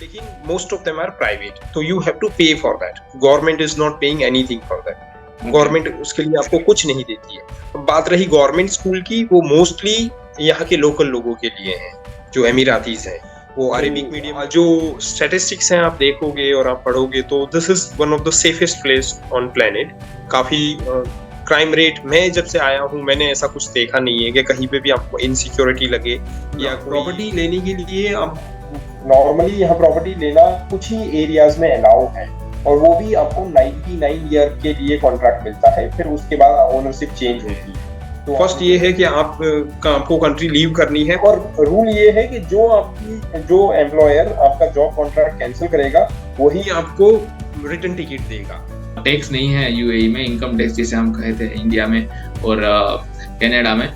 लेकिन most of them are private, तो you have to pay for that. Government is not paying anything for that. Government उसके लिए आपको कुछ नहीं देती है। बात रही गवर्नमेंट स्कूल की, वो मोस्टली यहाँ के लोकल लोगों के लिए हैं, जो एमिरातीज हैं, वो अरेबिक मीडियम। जो स्टैटिस्टिक्स हैं आप देखोगे और आप पढ़ोगे तो this is one of the safest place on planet. काफी क्राइम रेट, मैं जब से आया हूँ मैंने ऐसा कुछ देखा नहीं है कि कहीं पे भी आपको इनसिक्योरिटी लगे या प्रॉपर्टी लेने के लिए आप नॉर्मली यहाँ प्रॉपर्टी लेना कुछ ही एरियाज में अलाउ है, और वो भी आपको 99 ईयर के लिए कॉन्ट्रैक्ट मिलता है, फिर उसके बाद ओनरशिप चेंज होती है। तो फर्स्ट ये है कि आपको कंट्री लीव करनी है, और रूल ये है कि जो एम्प्लॉयर आपका जॉब कॉन्ट्रैक्ट कैंसिल करेगा वही आपको रिटर्न टिकट देगा। टैक्स नहीं है यूएई में, इनकम टैक्स जिसे हम कहे थे इंडिया में और कनाडा में।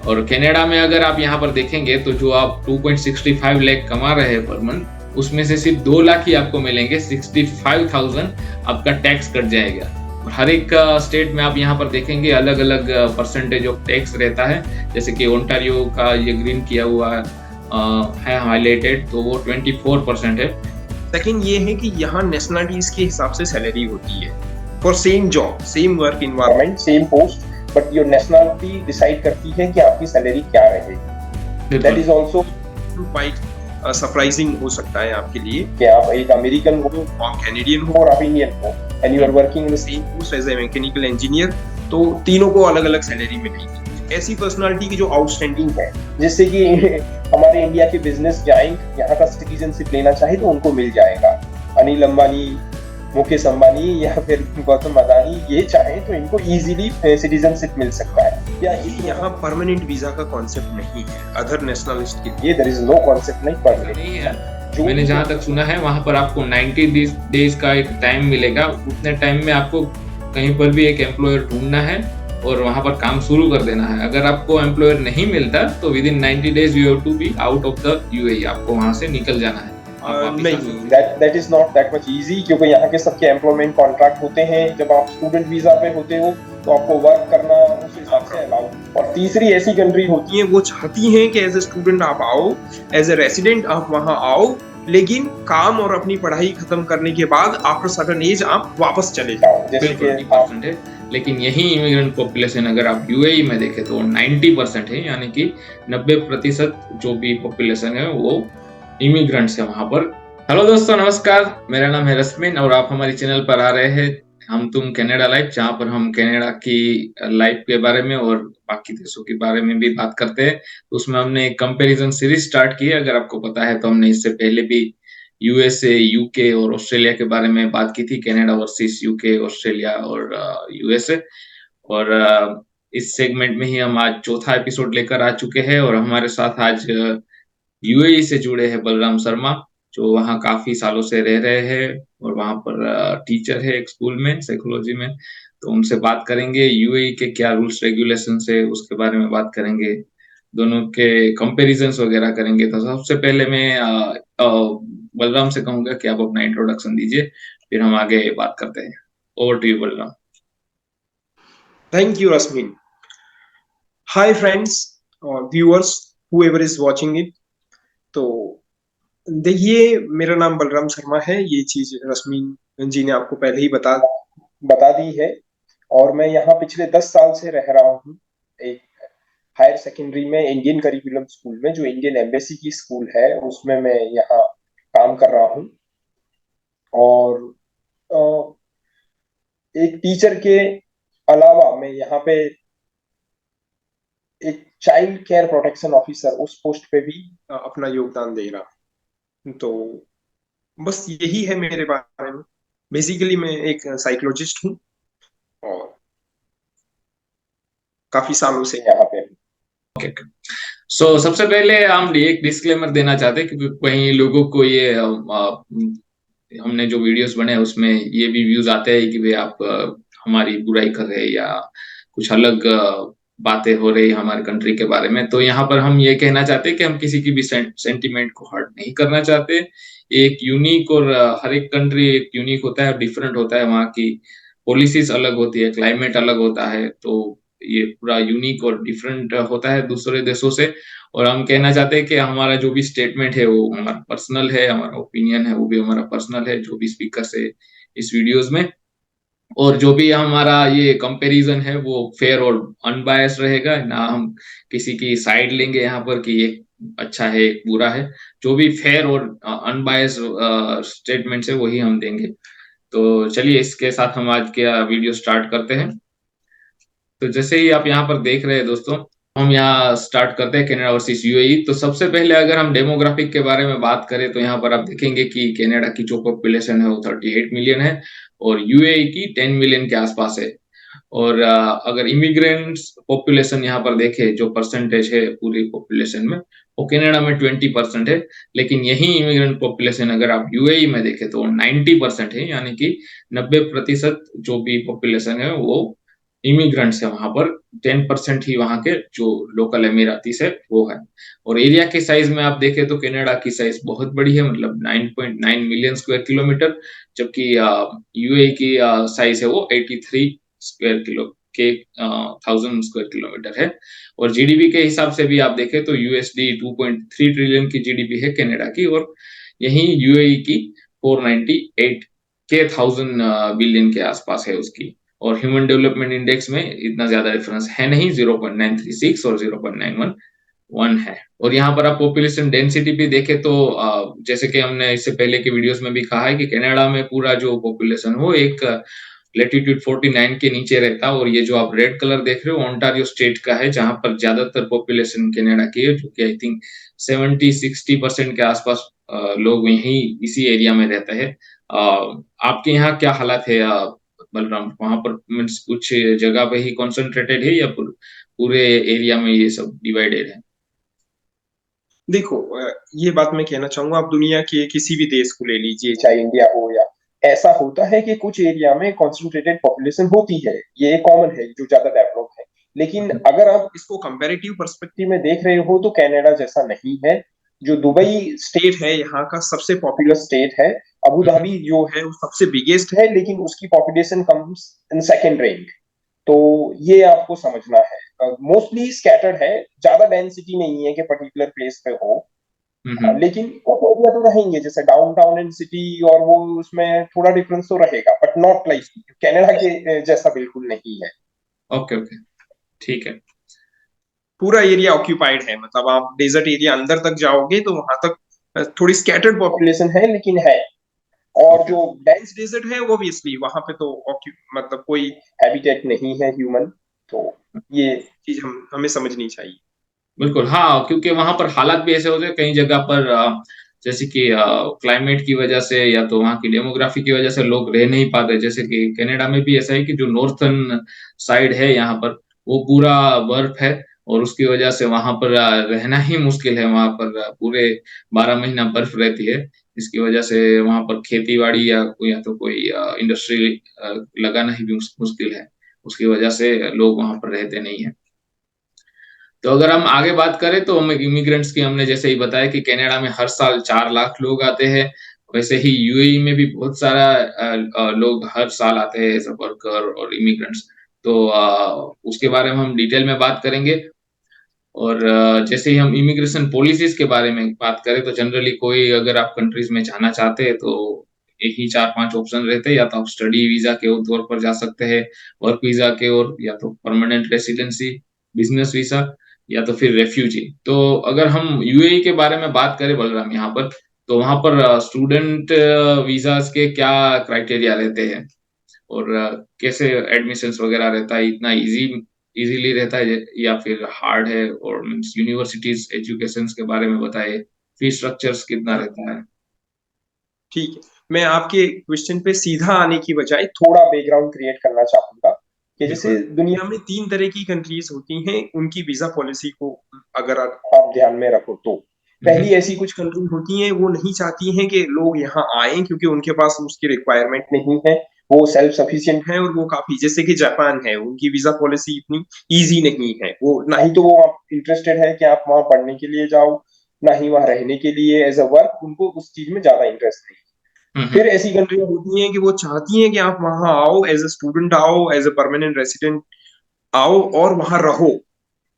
और कनाडा में अगर आप यहाँ पर देखेंगे तो जो आप 2.65 लाख कमा रहे हैं पर मंथ, उसमें से सिर्फ 2 लाख ही आपको मिलेंगे। 65,000 आपका टैक्स कट जाएगा। और हर एक स्टेट में आप यहाँ पर देखेंगे अलग अलग परसेंटेज ऑफ टैक्स रहता है। जैसे कि ओंटारियो का ये ग्रीन किया हुआ है हाईलाइटेड, तो वो 24% है। सेकंड ये है कि यहाँ नेशनलिटीज के हिसाब से सैलरी होती है for same job, same work environment, same post, but your nationality decide करती है कि आपकी सैलरी क्या रहेगी। That is also quite surprising हो सकता है आपके लिए कि आप एक अमेरिकन हो, कैनेडियन हो और आप इंडियन हो, and you are working in the same post as a mechanical engineer, तो तीनों को अलग अलग सैलरी मिलेगी। ऐसी पर्सनालिटी की जो आउटस्टैंडिंग है, जिससे कि हमारे इंडिया के बिजनेस जाइंट यहाँ का सिटीजनशिप लेना चाहे तो उनको मिल जाएगा। अनिल अंबानी, मुकेश अंबानी या फिर गौतम अदानी ये चाहे तो इनको इजीली सिटीजनशिप मिल सकता है। या यहाँ परमानेंट वीजा का कॉन्सेप्ट नहीं है अदर नेशनलिस्ट के लिए। देयर इज नो कॉन्सेप्ट नहीं परमानेंट नहीं है। मैंने जहाँ तक सुना है वहाँ पर आपको 90 डेज का एक टाइम मिलेगा। उतने टाइम में आपको कहीं पर भी एक एम्प्लॉयर ढूंढना है और वहाँ पर काम शुरू कर देना है। अगर आपको एम्प्लॉयर नहीं मिलता तो within 90 days you have to be out of the UAE, आपको वहाँ से निकल जाना है। नहीं, that is not that much easy, क्योंकि यहाँ के सबके एम्प्लॉयमेंट कॉन्ट्रैक्ट होते हैं। जब आप स्टूडेंट वीजा पे होते हो तो आपको वर्क करना उस हिसाब से अलाउ। और तीसरी ऐसी कंट्री होती है वो चाहती हैं कि एज ए स्टूडेंट आप आओ, एज ए रेसिडेंट आप वहाँ आओ, लेकिन काम और अपनी पढ़ाई खत्म करने के बाद आफ्टर सर्टेन एज आप वापस चले जाओ। जैसे कि लेकिन यही इमिग्रेंट पॉपुलेशन अगर आप यूएई में देखें तो 90% है, यानी कि 90% जो भी पॉपुलेशन है वो इमिग्रेंट्स है वहां पर। हेलो दोस्तों, नमस्कार, मेरा नाम है रश्मिन और आप हमारी चैनल पर आ रहे हैं हम तुम कनाडा लाइफ, जहां पर हम कनाडा की लाइफ के बारे में और बाकी देशों के बारे में भी बात करते हैं। उसमें हमने एक कंपैरिजन सीरीज स्टार्ट की है। अगर आपको पता है तो हमने इससे पहले भी यूएसए, यूके और ऑस्ट्रेलिया के बारे में बात की थी, कनाडा वर्सेस यूके, ऑस्ट्रेलिया और यूएसए। और इस सेगमेंट में ही हम आज चौथा एपिसोड लेकर आ चुके हैं और हमारे साथ आज यूएई से जुड़े हैं बलराम शर्मा, जो वहाँ काफी सालों से रह रहे हैं और वहाँ पर टीचर है एक स्कूल में साइकोलॉजी में। तो उनसे बात करेंगे यूएई के क्या रूल्स रेगुलेशंस है उसके बारे में बात करेंगे, दोनों के कंपैरिजंस वगैरह करेंगे। तो सबसे पहले मैं बलराम से कहूंगा कि आप अपना इंट्रोडक्शन दीजिए, फिर हम आगे बात करते हैं। Over to you Balram. Thank you Rashmin. Hi friends और viewers, whoever is watching it। तो देखिए, मेरा नाम बलराम शर्मा है, ये चीज रश्मिन जी ने आपको पहले ही बता दी है। और मैं यहाँ पिछले 10 साल से रह रहा हूँ एक हायर सेकेंडरी में, इंडियन करिकुलम स्कूल में, जो इंडियन एम्बेसी की स्कूल है, उसमें मैं यहाँ काम कर रहा हूँ। और एक टीचर के अलावा मैं यहाँ पे एक चाइल्ड केयर प्रोटेक्शन ऑफिसर, उस पोस्ट पे भी अपना योगदान दे रहा। तो बस यही है मेरे बारे में। बेसिकली मैं एक साइकोलॉजिस्ट हूँ और काफी सालों से यहाँ पे हूँ। सो सबसे पहले हम एक डिस्क्लेमर देना चाहते हैं क्योंकि कहीं लोगों को ये हमने जो वीडियोस बनाए उसमें ये भी व्यूज आते हैं कि भाई आप हमारी बुराई कर रहे हैं या कुछ अलग बातें हो रही हमारे कंट्री के बारे में। तो यहाँ पर हम ये कहना चाहते हैं कि हम किसी की भी सेंटिमेंट को हर्ट नहीं करना चाहते। एक यूनिक और हर एक कंट्री एक यूनिक होता है, डिफरेंट होता है, वहाँ की पॉलिसीज अलग होती है, क्लाइमेट अलग होता है। तो ये पूरा यूनिक और डिफरेंट होता है दूसरे देशों से। और हम कहना चाहते हैं कि हमारा जो भी स्टेटमेंट है वो हमारा पर्सनल है, हमारा ओपिनियन है वो भी हमारा पर्सनल है, जो भी स्पीकर से इस वीडियोस में। और जो भी हमारा ये कंपैरिजन है वो फेयर और अनबायस्ड रहेगा, ना हम किसी की साइड लेंगे यहाँ पर कि ये अच्छा है एक बुरा है। जो भी फेयर और अनबायस्ड स्टेटमेंट्स है वही हम देंगे। तो चलिए इसके साथ हम आज का वीडियो स्टार्ट करते हैं। तो जैसे ही आप यहाँ पर देख रहे हैं दोस्तों, हम यहाँ स्टार्ट करते हैं कनाडा वर्सेस यूएई। तो सबसे पहले अगर हम डेमोग्राफिक के बारे में बात करें तो यहाँ पर आप देखेंगे कि कनाडा की जो पॉपुलेशन है वो 38 मिलियन है और यूएई की 10 मिलियन के आसपास है। और अगर इमिग्रेंट्स पॉपुलेशन यहाँ पर देखें, जो परसेंटेज है पूरी पॉपुलेशन में, वो कनाडा में 20% है। लेकिन यही इमिग्रेंट पॉपुलेशन अगर आप यूएई में देखें तो 90% है, यानी कि 90% जो भी पॉपुलेशन है वो इमिग्रेंट्स है वहां पर। 10% ही वहां के जो लोकल अमीरातीस है वो है। और एरिया के साइज में आप देखें तो कनाडा की साइज बहुत बड़ी है, मतलब 9.9 मिलियन स्क्वायर किलोमीटर, जबकि यूएई की साइज है वो 83 स्क्वायर किलो के 1000 स्क्वायर किलोमीटर है। और जीडीपी के हिसाब से भी आप देखें तो यूएसडी 2.3 ट्रिलियन की जीडीपी है कनाडा की, और यही यूएई की 498 के 1000 बिलियन के आसपास है उसकी। और ह्यूमन डेवलपमेंट इंडेक्स में इतना ज्यादा डिफरेंस है नहीं, 0.936 और 0.911 है। और यहाँ पर आप पॉपुलेशन डेंसिटी भी देखें तो जैसे कि हमने इससे पहले के वीडियोस में भी कहा है कि कनाडा में पूरा जो पॉपुलेशन हो एक लेटीट्यूड 49 के नीचे रहता है। और ये जो आप रेड कलर देख रहे हो ओंटारियो स्टेट का है, जहां पर ज्यादातर पॉपुलेशन कनाडा की है, जो कि आई थिंक 70-60% के आसपास लोग यहीं इसी एरिया में रहते हैं। आपके यहाँ क्या हालात है बलराम? वहां पर मीन्स कुछ जगह पे ही कॉन्सेंट्रेटेड है या पूरे एरिया में ये सब डिवाइडेड है? देखो, ये बात मैं कहना चाहूंगा, आप दुनिया के किसी भी देश को ले लीजिए, चाहे इंडिया हो या, ऐसा होता है कि कुछ एरिया में कॉन्सेंट्रेटेड पॉपुलेशन होती है, ये कॉमन है जो ज्यादा डेवलप है। लेकिन अगर आप इसको कंपैरेटिव पर्सपेक्टिव में देख रहे हो तो कनाडा जैसा नहीं है। जो दुबई स्टेट है यहाँ का सबसे पॉपुलर स्टेट है, अबू धाबी जो है वो सबसे बिगेस्ट है, लेकिन उसकी population comes in second rank. तो ये आपको समझना है, मोस्टली स्कैटर्ड है, ज्यादा डेंसिटी नहीं है कि पर्टिकुलर प्लेस पे हो। लेकिन कुछ एरिया तो रहेंगे जैसे डाउनटाउन एंड सिटी, और वो उसमें थोड़ा डिफरेंस तो रहेगा, बट नॉट लाइक कनाडा के जैसा बिल्कुल नहीं है। ओके ओके, ठीक है। पूरा एरिया ऑक्यूपाइड है, मतलब आप डेजर्ट एरिया अंदर तक जाओगे तो वहां तक थोड़ी स्कैटर्ड पॉपुलेशन है, लेकिन है। और जो डेंस डेजर्ट है ऑब्वियसली वहां पे तो मतलब कोई हैबिटेट नहीं है ह्यूमन। तो ये चीज हमें समझनी चाहिए। बिल्कुल हाँ, क्योंकि वहां पर हालात भी ऐसे होते हैं कई जगह पर, जैसे कि क्लाइमेट की वजह से या तो वहाँ की डेमोग्राफी की वजह से लोग रह नहीं पाते। जैसे कि कनाडा में भी ऐसा है कि जो नॉर्थर्न साइड है यहाँ पर वो पूरा बर्फ है, और उसकी वजह से वहां पर रहना ही मुश्किल है। वहां पर पूरे 12 महीना बर्फ रहती है। इसकी वजह से वहां पर खेती बाड़ी या तो कोई इंडस्ट्री लगाना ही भी मुश्किल है। उसकी वजह से लोग वहां पर रहते नहीं है। तो अगर हम आगे बात करें तो हम इमिग्रेंट्स की, हमने जैसे ही बताया कि कनाडा में हर साल 4 लाख लोग आते हैं। वैसे ही यूएई में भी बहुत सारा लोग हर साल आते हैं एज अ वर्कर और इमिग्रेंट्स। तो उसके बारे में हम डिटेल में बात करेंगे। और जैसे ही हम इमिग्रेशन पॉलिसीज के बारे में बात करें तो जनरली कोई अगर आप कंट्रीज में जाना चाहते हैं तो एक ही 4-5 ऑप्शन रहते हैं। या तो आप स्टडी वीजा के तौर पर जा सकते हैं, वर्क वीजा के, और या तो परमानेंट रेसिडेंसी, बिजनेस वीजा, या तो फिर रेफ्यूजी। तो अगर हम यूएई के बारे में बात करें बलराम यहाँ पर, तो वहां पर स्टूडेंट वीजास के क्या क्राइटेरिया रहते हैं और कैसे एडमिशंस वगैरह रहता है? इतना इजीली रहता है या फिर हार्ड है? और मींस यूनिवर्सिटीज एजुकेशन के बारे में बताए, फी स्ट्रक्चर्स कितना रहता है? ठीक है, मैं आपके क्वेश्चन पे सीधा आने की बजाय थोड़ा बैकग्राउंड क्रिएट करना चाहूंगा कि जैसे दुनिया में 3 तरह की कंट्रीज होती हैं, उनकी वीजा पॉलिसी को अगर आप ध्यान में रखो तो पहली ऐसी कुछ कंट्री होती हैं वो नहीं चाहती हैं कि लोग यहाँ आए, क्योंकि उनके पास उसकी रिक्वायरमेंट नहीं है, वो सेल्फ सफिशिएंट है। और वो काफी, जैसे कि जापान है, उनकी वीजा पॉलिसी इतनी इजी नहीं है। वो ना ही तो वो आप इंटरेस्टेड है कि आप वहां पढ़ने के लिए जाओ, ना ही वहां रहने के लिए एज अ वर्क, उनको उस चीज में ज्यादा इंटरेस्ट नहीं। फिर ऐसी कंट्री होती हैं कि वो चाहती हैं कि आप वहां आओ, एज ए स्टूडेंट आओ, एज ए परमानेंट रेसिडेंट आओ और वहां रहो,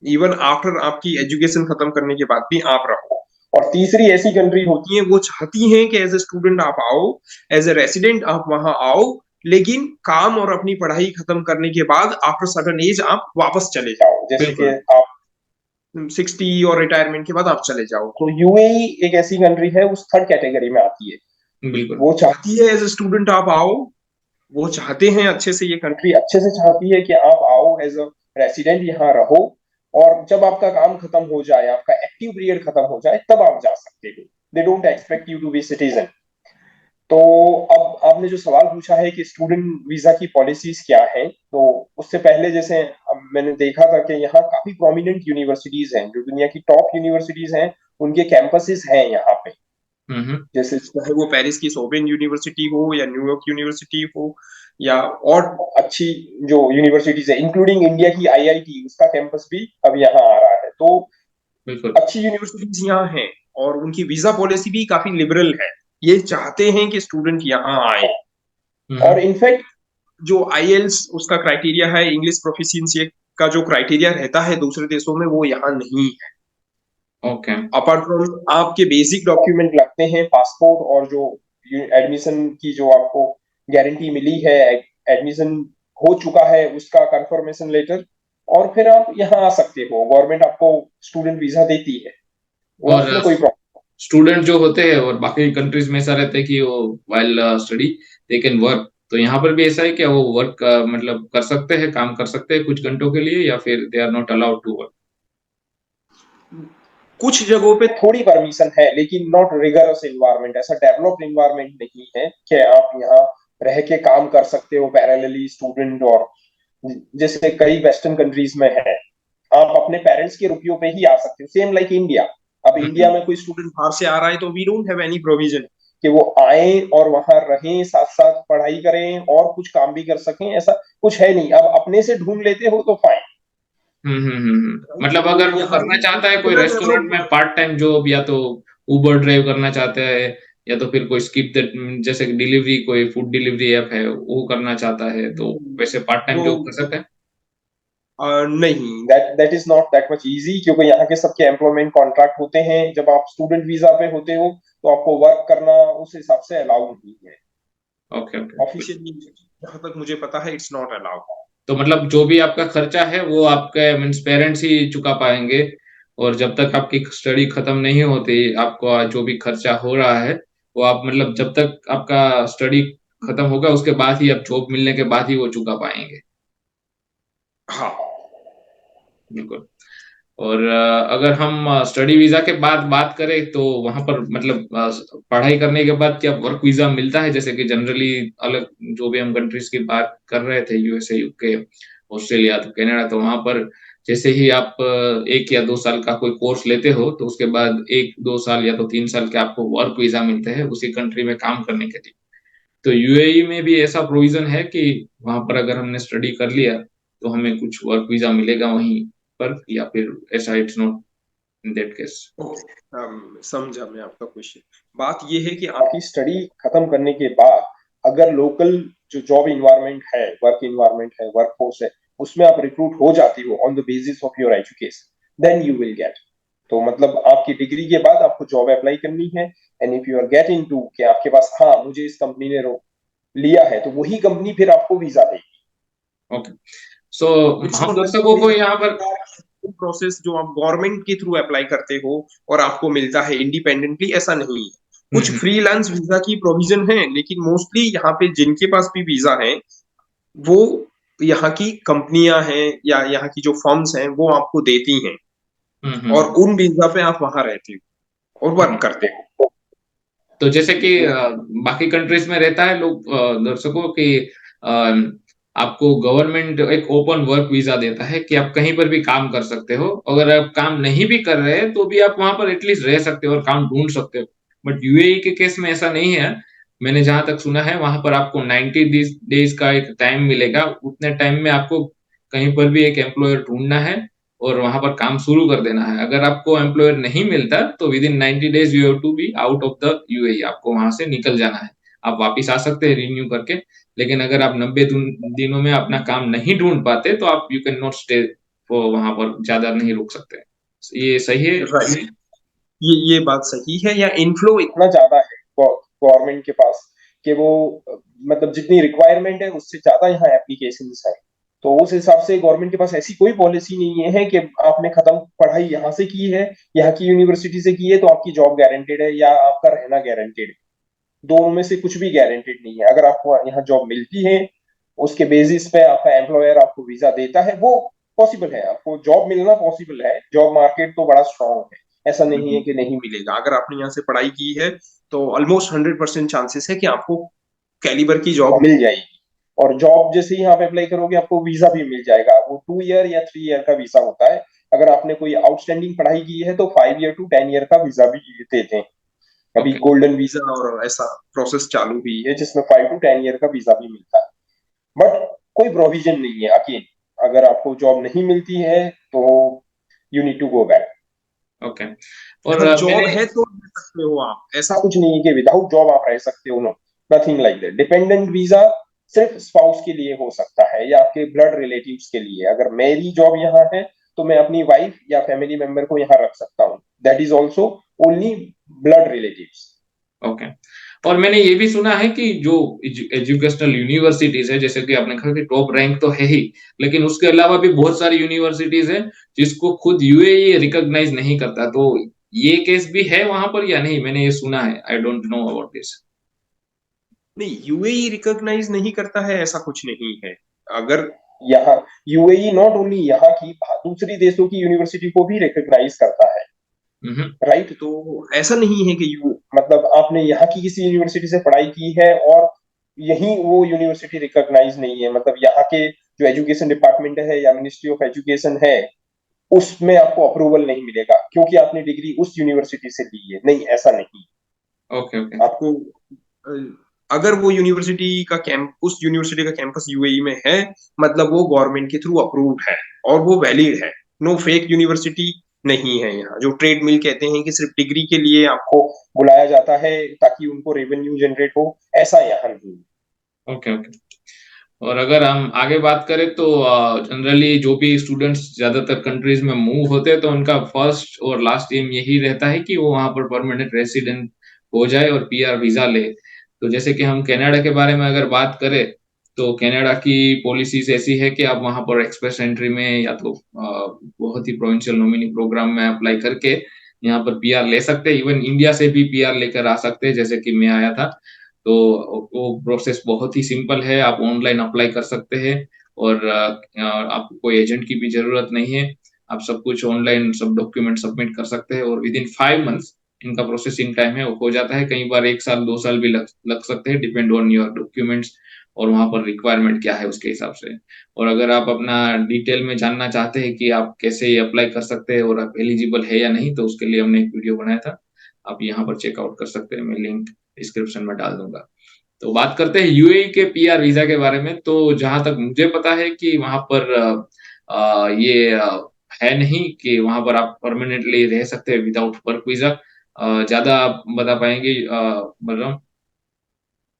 इवन आफ्टर आपकी एजुकेशन खत्म करने के बाद भी आप रहो। और तीसरी ऐसी कंट्री होती ये वो चाहती हैं कि एज ए स्टूडेंट आप आओ, एज ए रेसिडेंट आप वहां आओ, लेकिन काम और अपनी पढ़ाई खत्म करने के बाद आफ्टर सर्टेन एज आप वापस चले जाओ, है जैसे कि बिल्कुल आप, 60 और रिटायरमेंट के बाद आप चले जाओ। तो यूएई एक ऐसी कंट्री है उस थर्ड कैटेगरी में आती है। बिल्कुल वो चाहती है एज ए स्टूडेंट आप आओ, वो चाहते हैं अच्छे से, ये कंट्री अच्छे से चाहती है कि आप आओ एज अ रेसिडेंट, यहाँ रहो, और जब आपका काम खत्म हो जाए, आपका एक्टिव पीरियड खत्म हो जाए, तब आप जा सकते हो। They don't expect you to be citizen. तो अब आपने जो सवाल पूछा है कि स्टूडेंट वीजा की पॉलिसीज क्या है, तो उससे पहले जैसे अब मैंने देखा था कि यहाँ काफी प्रोमिनेंट यूनिवर्सिटीज हैं, जो दुनिया की टॉप यूनिवर्सिटीज हैं, उनके कैंपसेस हैं यहाँ पे। हम्म जैसे चाहे वो पेरिस की सोबेन यूनिवर्सिटी हो या न्यूयॉर्क यूनिवर्सिटी हो या और अच्छी जो यूनिवर्सिटीज है, इंक्लूडिंग इंडिया की आईआईटी, उसका कैंपस भी अब यहाँ आ रहा है। तो बिल्कुल अच्छी यूनिवर्सिटीज यहाँ हैं, और उनकी वीजा पॉलिसी भी काफी लिबरल है। ये चाहते हैं कि स्टूडेंट यहाँ आए। और इनफैक्ट जो आईएल्स उसका क्राइटेरिया है, इंग्लिश प्रोफिशिएंसी का जो क्राइटेरिया रहता है दूसरे देशों में, वो यहाँ नहीं है। ओके अपार्ट फ्रॉम आपके बेसिक डॉक्यूमेंट लगते हैं, पासपोर्ट और जो एडमिशन की जो आपको गारंटी मिली है, एडमिशन हो चुका है उसका कंफर्मेशन लेटर, और फिर आप यहाँ आ सकते हो। गवर्नमेंट आपको स्टूडेंट वीजा देती है, वो और उसमें कोई प्रॉब्लम। स्टूडेंट जो होते हैं और बाकी कंट्रीज में ऐसा रहता है कि वो while study they can work, तो यहाँ पर भी ऐसा है क्या, वो वर्क मतलब कर सकते हैं, काम कर सकते हैं कुछ घंटों के लिए, या फिर they are not allowed to work? कुछ जगहों पे थोड़ी परमिशन है, लेकिन नॉट रिगरस इन्वायरमेंट, ऐसा डेवलप्ड इन्वायरमेंट नहीं है कि आप यहाँ रह के काम कर सकते हो पैरेलली स्टूडेंट। और जैसे कई वेस्टर्न कंट्रीज में है, आप अपने पेरेंट्स के रुपयों पे ही आ सकते हो, सेम लाइक इंडिया। अब इंडिया में कोई स्टूडेंट बाहर से आ रहा है तो we don't have any provision कि वो आए और वहां रहें, साथ साथ पढ़ाई करें और कुछ काम भी कर सकें, ऐसा कुछ है नहीं। अब अपने से ढूंढ लेते हो तो फाइन। मतलब अगर वो यहाँ करना चाहता है कोई इतना रेस्टोरेंट में डेवलप, पार्ट टाइम जॉब, या तो उबर ड्राइव करना चाहता है, या तो फिर कोई स्किप दैट, जैसे डिलीवरी, कोई फूड डिलीवरी ऐप है वो करना चाहता है, तो वैसे पार्ट टाइम वो जॉब कर सकता है? नहीं। That is not that much easy, क्योंकि यहाँ के सबके एम्प्लॉयमेंट कॉन्ट्रैक्ट होते हैं। जब आप स्टूडेंट वीजा पे होते हो तो आपको वर्क करना उस हिसाब से अलाउ नहीं है। Okay okay. ऑफिशियली जहां तक मुझे पता है इट्स नॉट अलाउड। तो मतलब जो भी आपका खर्चा है वो आपके मीन्स पेरेंट्स ही चुका पाएंगे, और जब तक आपकी स्टडी खत्म नहीं होती, आपका जो भी खर्चा हो रहा है वो आप मतलब जब तक आपका स्टडी खत्म होगा उसके बाद ही, आप जॉब मिलने के बाद ही वो चुका पाएंगे। हाँ, बिल्कुल। और अगर हम स्टडी वीजा के बाद बात करें तो वहां पर मतलब पढ़ाई करने के बाद क्या वर्क वीजा मिलता है, जैसे कि जनरली अलग जो भी हम कंट्रीज की बात कर रहे थे, यूएसए, यूके, ऑस्ट्रेलिया, तो कनाडा, तो वहां पर जैसे ही आप 1 या 2 साल का कोई कोर्स लेते हो तो उसके बाद 1-2 साल या तो 3 साल के आपको वर्क वीजा मिलते हैं उसी कंट्री में काम करने के लिए। तो यूएई में भी ऐसा प्रोविजन है कि वहां पर अगर हमने स्टडी कर लिया तो हमें कुछ वर्क वीजा मिलेगा वहीं पर, या फिर ऐसा it's not in that case? समझा मैं आपका क्वेश्चन। बात ये है कि आपकी स्टडी खत्म करने के बाद अगर लोकल जो जॉब इन्वायरमेंट है, वर्क इन्वायरमेंट है, वर्क फोर्स है, उसमें आप रिक्रूट हो जाती हो on the basis of your education, then you will get. तो मतलब आपकी डिग्री के बाद आपको जॉब अप्लाई करनी है, and if you are get into कि आपके पास, हाँ मुझे इस कंपनी ने लिया है, तो वही कंपनी फिर आपको वीजा देगी। ओके। सो इट्स हम नॉट दर्शकों को यहाँ पर प्रोसेस जो आप गवर्नमेंट के थ्रू अप्लाई करते हो और आपको मिलता है इंडिपेंडेंटली, ऐसा नहीं है। कुछ हम्म, फ्रीलांस वीजा की प्रोविजन है, लेकिन मोस्टली यहाँ पे जिनके पास भी वीजा है, वो यहाँ की कंपनियां हैं या यहाँ की जो फर्म्स हैं वो आपको देती हैं, हम्म, और हम्म, उन वीजा पे आप वहां रहते हो और वर्क हम्म। करते हो। तो जैसे कि बाकी कंट्रीज में रहता है लोग, दर्शकों की, आपको गवर्नमेंट एक ओपन वर्क वीजा देता है कि आप कहीं पर भी काम कर सकते हो, अगर आप काम नहीं भी कर रहे हैं तो भी आप वहां पर एटलीस्ट रह सकते हो और काम ढूंढ सकते हो। बट यूएई के केस में ऐसा नहीं है। मैंने जहां तक सुना है वहां पर आपको 90 डेज का एक टाइम मिलेगा, उतने टाइम में आपको कहीं पर भी एक एम्प्लॉयर ढूंढना है और वहां पर काम शुरू कर देना है। अगर आपको एम्प्लॉयर नहीं मिलता तो within 90 days you have to be out of the UAE, आपको वहां से निकल जाना है। आप वापस आ सकते हैं रिन्यू करके। लेकिन अगर आप 90 दिनों में अपना काम नहीं ढूंढ पाते तो आप यू कैन नॉट स्टे, वो वहां पर ज्यादा नहीं रुक सकते। ये सही है? राइट, ये बात सही है। या इनफ्लो इतना ज्यादा है गवर्नमेंट के पास कि वो मतलब जितनी रिक्वायरमेंट है उससे ज्यादा यहाँ एप्लीकेशन है। तो उस हिसाब से गवर्नमेंट के पास ऐसी कोई पॉलिसी नहीं है कि आपने खत्म पढ़ाई यहाँ से की है, यहाँ की यूनिवर्सिटी से की है तो आपकी जॉब गारंटेड है या आपका रहना गारंटेड है। दोनों में से कुछ भी गारंटेड नहीं है। अगर आपको यहाँ जॉब मिलती है, उसके बेसिस पे आपका एम्प्लॉयर आपको वीजा देता है, वो पॉसिबल है। आपको जॉब मिलना पॉसिबल है, जॉब मार्केट तो बड़ा स्ट्रांग है, ऐसा नहीं है कि नहीं मिलेगा। अगर आपने यहाँ से पढ़ाई की है तो ऑलमोस्ट 100% चांसेस है कि आपको कैलिबर की जॉब मिल जाएगी। और जॉब जैसे ही आप अप्लाई करोगे आपको वीजा भी मिल जाएगा। वो 2 ईयर या 3 ईयर का वीजा होता है। अगर आपने कोई आउटस्टैंडिंग पढ़ाई की है तो 5 ईयर to 10 ईयर का वीजा भी देते हैं। अभी ओके। गोल्डन वीजा और ऐसा प्रोसेस चालू भी भी है जिसमें 5 to 10 ईयर का वीजा भी मिलता है। बट कोई प्रोविजन नहीं है अगेन, अगर आपको जॉब नहीं मिलती है तो you need to go back. Okay. और अगर जॉब मैंने है तो ले सकते हो आप, ऐसा कुछ नहीं है कि विदाउट जॉब आप रह सकते हो, no, nothing like that. Dependent visa सिर्फ स्पाउस के लिए हो सकता है या आपके ब्लड रिलेटिव्स के लिए। अगर मेरी जॉब यहाँ है तो मैं अपनी वाइफ या फैमिली मेंबर को यहाँ रख सकता हूँ, that is also only blood relatives. Okay. और मैंने ये भी सुना है कि जो एजुकेशनल यूनिवर्सिटीज है, जैसे कि आपने कहा कि टॉप रैंक तो है ही, लेकिन उसके अलावा भी बहुत सारी यूनिवर्सिटीज है जिसको खुद यूएई रिकॉग्नाइज नहीं करता। तो ये केस भी है वहां पर या नहीं? मैंने ये सुना है, I don't know about this. नहीं, यूएई रिकॉग्नाइज नहीं करता है ऐसा कुछ नहीं है। अगर यहाँ यूएई नॉट ओनली यहाँ की, दूसरी देशों की यूनिवर्सिटी को भी रिकॉग्नाइज करता है, राइट। तो ऐसा नहीं है कि यू मतलब आपने यहाँ की किसी यूनिवर्सिटी से पढ़ाई की है और यही वो यूनिवर्सिटी रिकॉग्नाइज नहीं है, मतलब यहाँ के जो एजुकेशन डिपार्टमेंट है या मिनिस्ट्री ऑफ एजुकेशन है उसमें आपको अप्रूवल नहीं मिलेगा क्योंकि आपने डिग्री उस यूनिवर्सिटी से ली है, नहीं, ऐसा नहीं। Okay okay. आपको अगर वो यूनिवर्सिटी का कैंप उस यूनिवर्सिटी का कैंपस यूएई में है, मतलब वो गवर्नमेंट के थ्रू अप्रूव्ड है और वो वैलिड है। नो फेक यूनिवर्सिटी नहीं है यहाँ। जो ट्रेड मिल कहते हैं कि सिर्फ डिग्री के लिए आपको बुलाया जाता है ताकि उनको रेवेन्यू जनरेट हो, ऐसा यहाँ नहीं। Okay okay. और अगर हम आगे बात करें तो जनरली जो भी स्टूडेंट्स ज्यादातर कंट्रीज में मूव होते हैं तो उनका फर्स्ट और लास्ट एम यही रहता है कि वो वहां पर परमानेंट रेसिडेंट हो जाए और पीआर वीजा ले। तो जैसे कि हम कनाडा के बारे में अगर बात करें तो कनाडा की पॉलिसीज ऐसी है कि आप वहां पर एक्सप्रेस एंट्री में या तो बहुत ही प्रोविंशियल नॉमिनी प्रोग्राम में अप्लाई करके यहाँ पर पीआर ले सकते हैं। इवन इंडिया से भी पीआर लेकर आ सकते हैं, जैसे कि मैं आया था। तो वो प्रोसेस बहुत ही सिंपल है, आप ऑनलाइन अप्लाई कर सकते हैं और आपको कोई एजेंट की भी जरूरत नहीं है। आप सब कुछ ऑनलाइन सब डॉक्यूमेंट सबमिट कर सकते हैं और विद इन 5 मंथ्स इनका प्रोसेसिंग टाइम है वो हो जाता है। कई बार 1 साल 2 साल भी लग सकते हैं, डिपेंड ऑन योर डॉक्यूमेंट्स और वहां पर रिक्वायरमेंट क्या है उसके हिसाब से। और अगर आप अपना डिटेल में जानना चाहते हैं कि आप कैसे अप्लाई कर सकते हैं और आप एलिजिबल है या नहीं, तो उसके लिए हमने एक वीडियो बनाया था, आप यहाँ पर चेकआउट कर सकते हैं, मैं लिंक डिस्क्रिप्शन में डाल दूंगा। तो बात करते हैं यूएई के पीआर वीजा के बारे में। तो जहां तक मुझे पता है कि वहां पर ये है नहीं कि वहां पर आप परमानेंटली रह सकते हैं विदाउट वर्क वीजा। ज्यादा आप बता पाएंगे बलराम?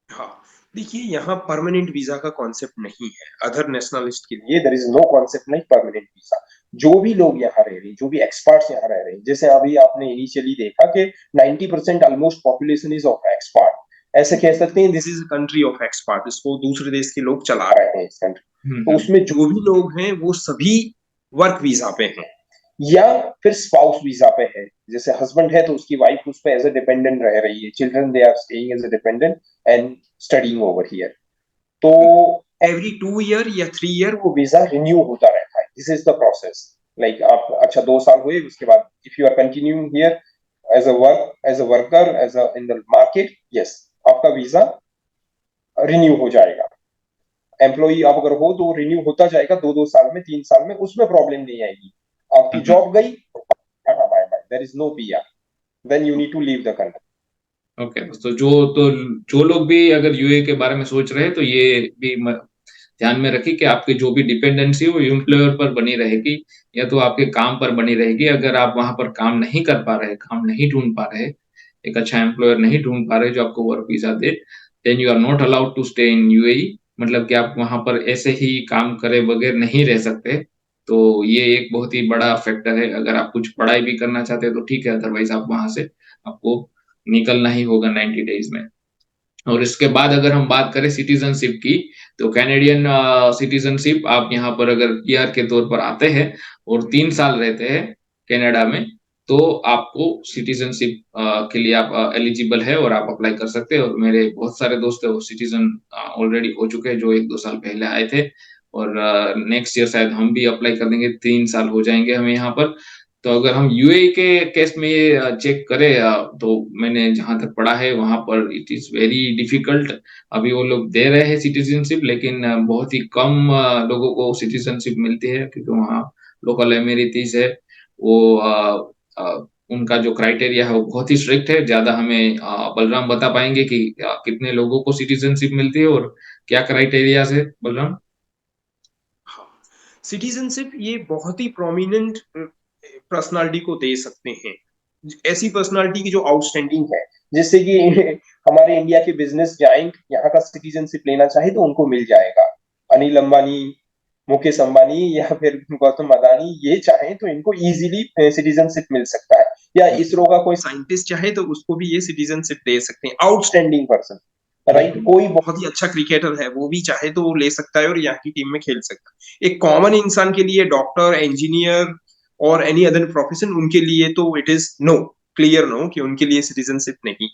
हाँ, देखिए यहाँ परमानेंट वीजा का कॉन्सेप्ट नहीं है अदर नेशनलिस्ट के लिए। ये देयर इज नो कॉन्सेप्ट नहीं परमानेंट वीजा। जो भी लोग यहाँ रह रहे हैं, जो भी एक्सपर्ट्स यहाँ रह रहे हैं, जैसे अभी आपने इनिशियली देखा कि 90% almost population is of expert, ऐसे कह सकते हैं this is country of expert, इसको दूसरे देश के लोग चला रहे रहे हैं इस कंट्री। तो हम्म। उसमें जो भी लोग हैं वो सभी वर्क वीजा पे हैं या फिर स्पाउस वीजा पे है। जैसे हस्बैंड है तो उसकी वाइफ उस पे एज ए डिपेंडेंट रह रही है, children they are staying as a dependent and studying over here. तो एवरी 2 ईयर या 3 ईयर वो वीजा रिन्यू होता रहता है। This is the process. Like आप अच्छा 2 साल हुए, उसके बाद if you are continuing here as a worker as a in the market, yes, आपका वीजा रिन्यू हो जाएगा। एम्प्लॉई आप अगर हो तो रिन्यू होता जाएगा 2-2 साल में, 3 साल में, उसमें प्रॉब्लम नहीं आएगी। आपकी जॉब गई, tata bye bye, there is no PR, then you need to leave the country. Okay, तो जो लोग भी अगर यूए के बारे में सोच रहे हैं तो ये भी ध्यान में रखिए कि आपकी जो भी डिपेंडेंसी है वो एम्प्लॉयर पर बनी रहेगी या तो आपके काम पर बनी रहेगी। अगर आप वहां पर काम नहीं कर पा रहे, काम नहीं ढूंढ पा रहे, एक अच्छा एम्प्लॉयर नहीं ढूंढ पा रहे जो आपको वर्क वीजा दे, then you are not allowed to stay in UAE, मतलब कि आप वहां पर ऐसे ही काम करे बगैर नहीं रह सकते। तो ये एक बहुत ही बड़ा फैक्टर है। अगर आप कुछ पढ़ाई भी करना चाहते हैं तो ठीक है, अदरवाइज आप वहां से आपको निकलना ही होगा 90 डेज में। और इसके बाद अगर हम बात करें सिटीजनशिप की, तो कैनेडियन सिटीजनशिप, आप यहाँ पर अगर पीआर के तौर पर आते हैं और 3 साल रहते हैं कनाडा में, तो आपको सिटीजनशिप के लिए आप एलिजिबल है और आप अप्लाई कर सकते हैं। और मेरे बहुत सारे दोस्त है वो सिटीजन ऑलरेडी हो चुके हैं, जो 1-2 साल पहले आए थे। और नेक्स्ट ईयर शायद हम भी अप्लाई कर देंगे, 3 साल हो जाएंगे हमें यहाँ पर। तो अगर हम यूएई के केस में ये चेक करें, तो मैंने जहां तक पढ़ा है वहां पर इट इज वेरी डिफिकल्ट। अभी वो लोग दे रहे हैं सिटीजनशिप, लेकिन बहुत ही कम लोगों को सिटीजनशिप मिलती है, क्योंकि वहाँ लोकल एमिरिटीज है वो उनका जो क्राइटेरिया है वो बहुत ही स्ट्रिक्ट है। ज्यादा हमें बलराम बता पाएंगे कि कितने लोगों को सिटीजनशिप मिलती है और क्या क्राइटेरिया है, बलराम? हाँ, सिटीजनशिप ये बहुत ही प्रोमिनेंट पर्सनालिटी को दे सकते हैं, ऐसी पर्सनालिटी की जो आउटस्टैंडिंग है, जिससे कि हमारे इंडिया के बिजनेस जाइंट यहाँ का सिटीजनशिप लेना चाहे तो उनको मिल जाएगा। अनिल अंबानी, मुकेश अंबानी या फिर गौतम अदानी ये चाहें तो इनको इजीली सिटीजनशिप मिल सकता है, या इसरो का कोई साइंटिस्ट चाहे तो उसको भी ये सिटीजनशिप दे सकते हैं। आउटस्टैंडिंग पर्सन, राइट, बिल्कुल, कोई बहुत ही अच्छा क्रिकेटर है, वो भी चाहे तो वो ले सकता है और यहाँ की टीम में खेल सकता है। एक कॉमन इंसान के लिए, डॉक्टर, इंजीनियर और एनी अदर प्रोफेशन, उनके लिए तो it is no, clear no कि उनके लिए सिटीजनशिप नहीं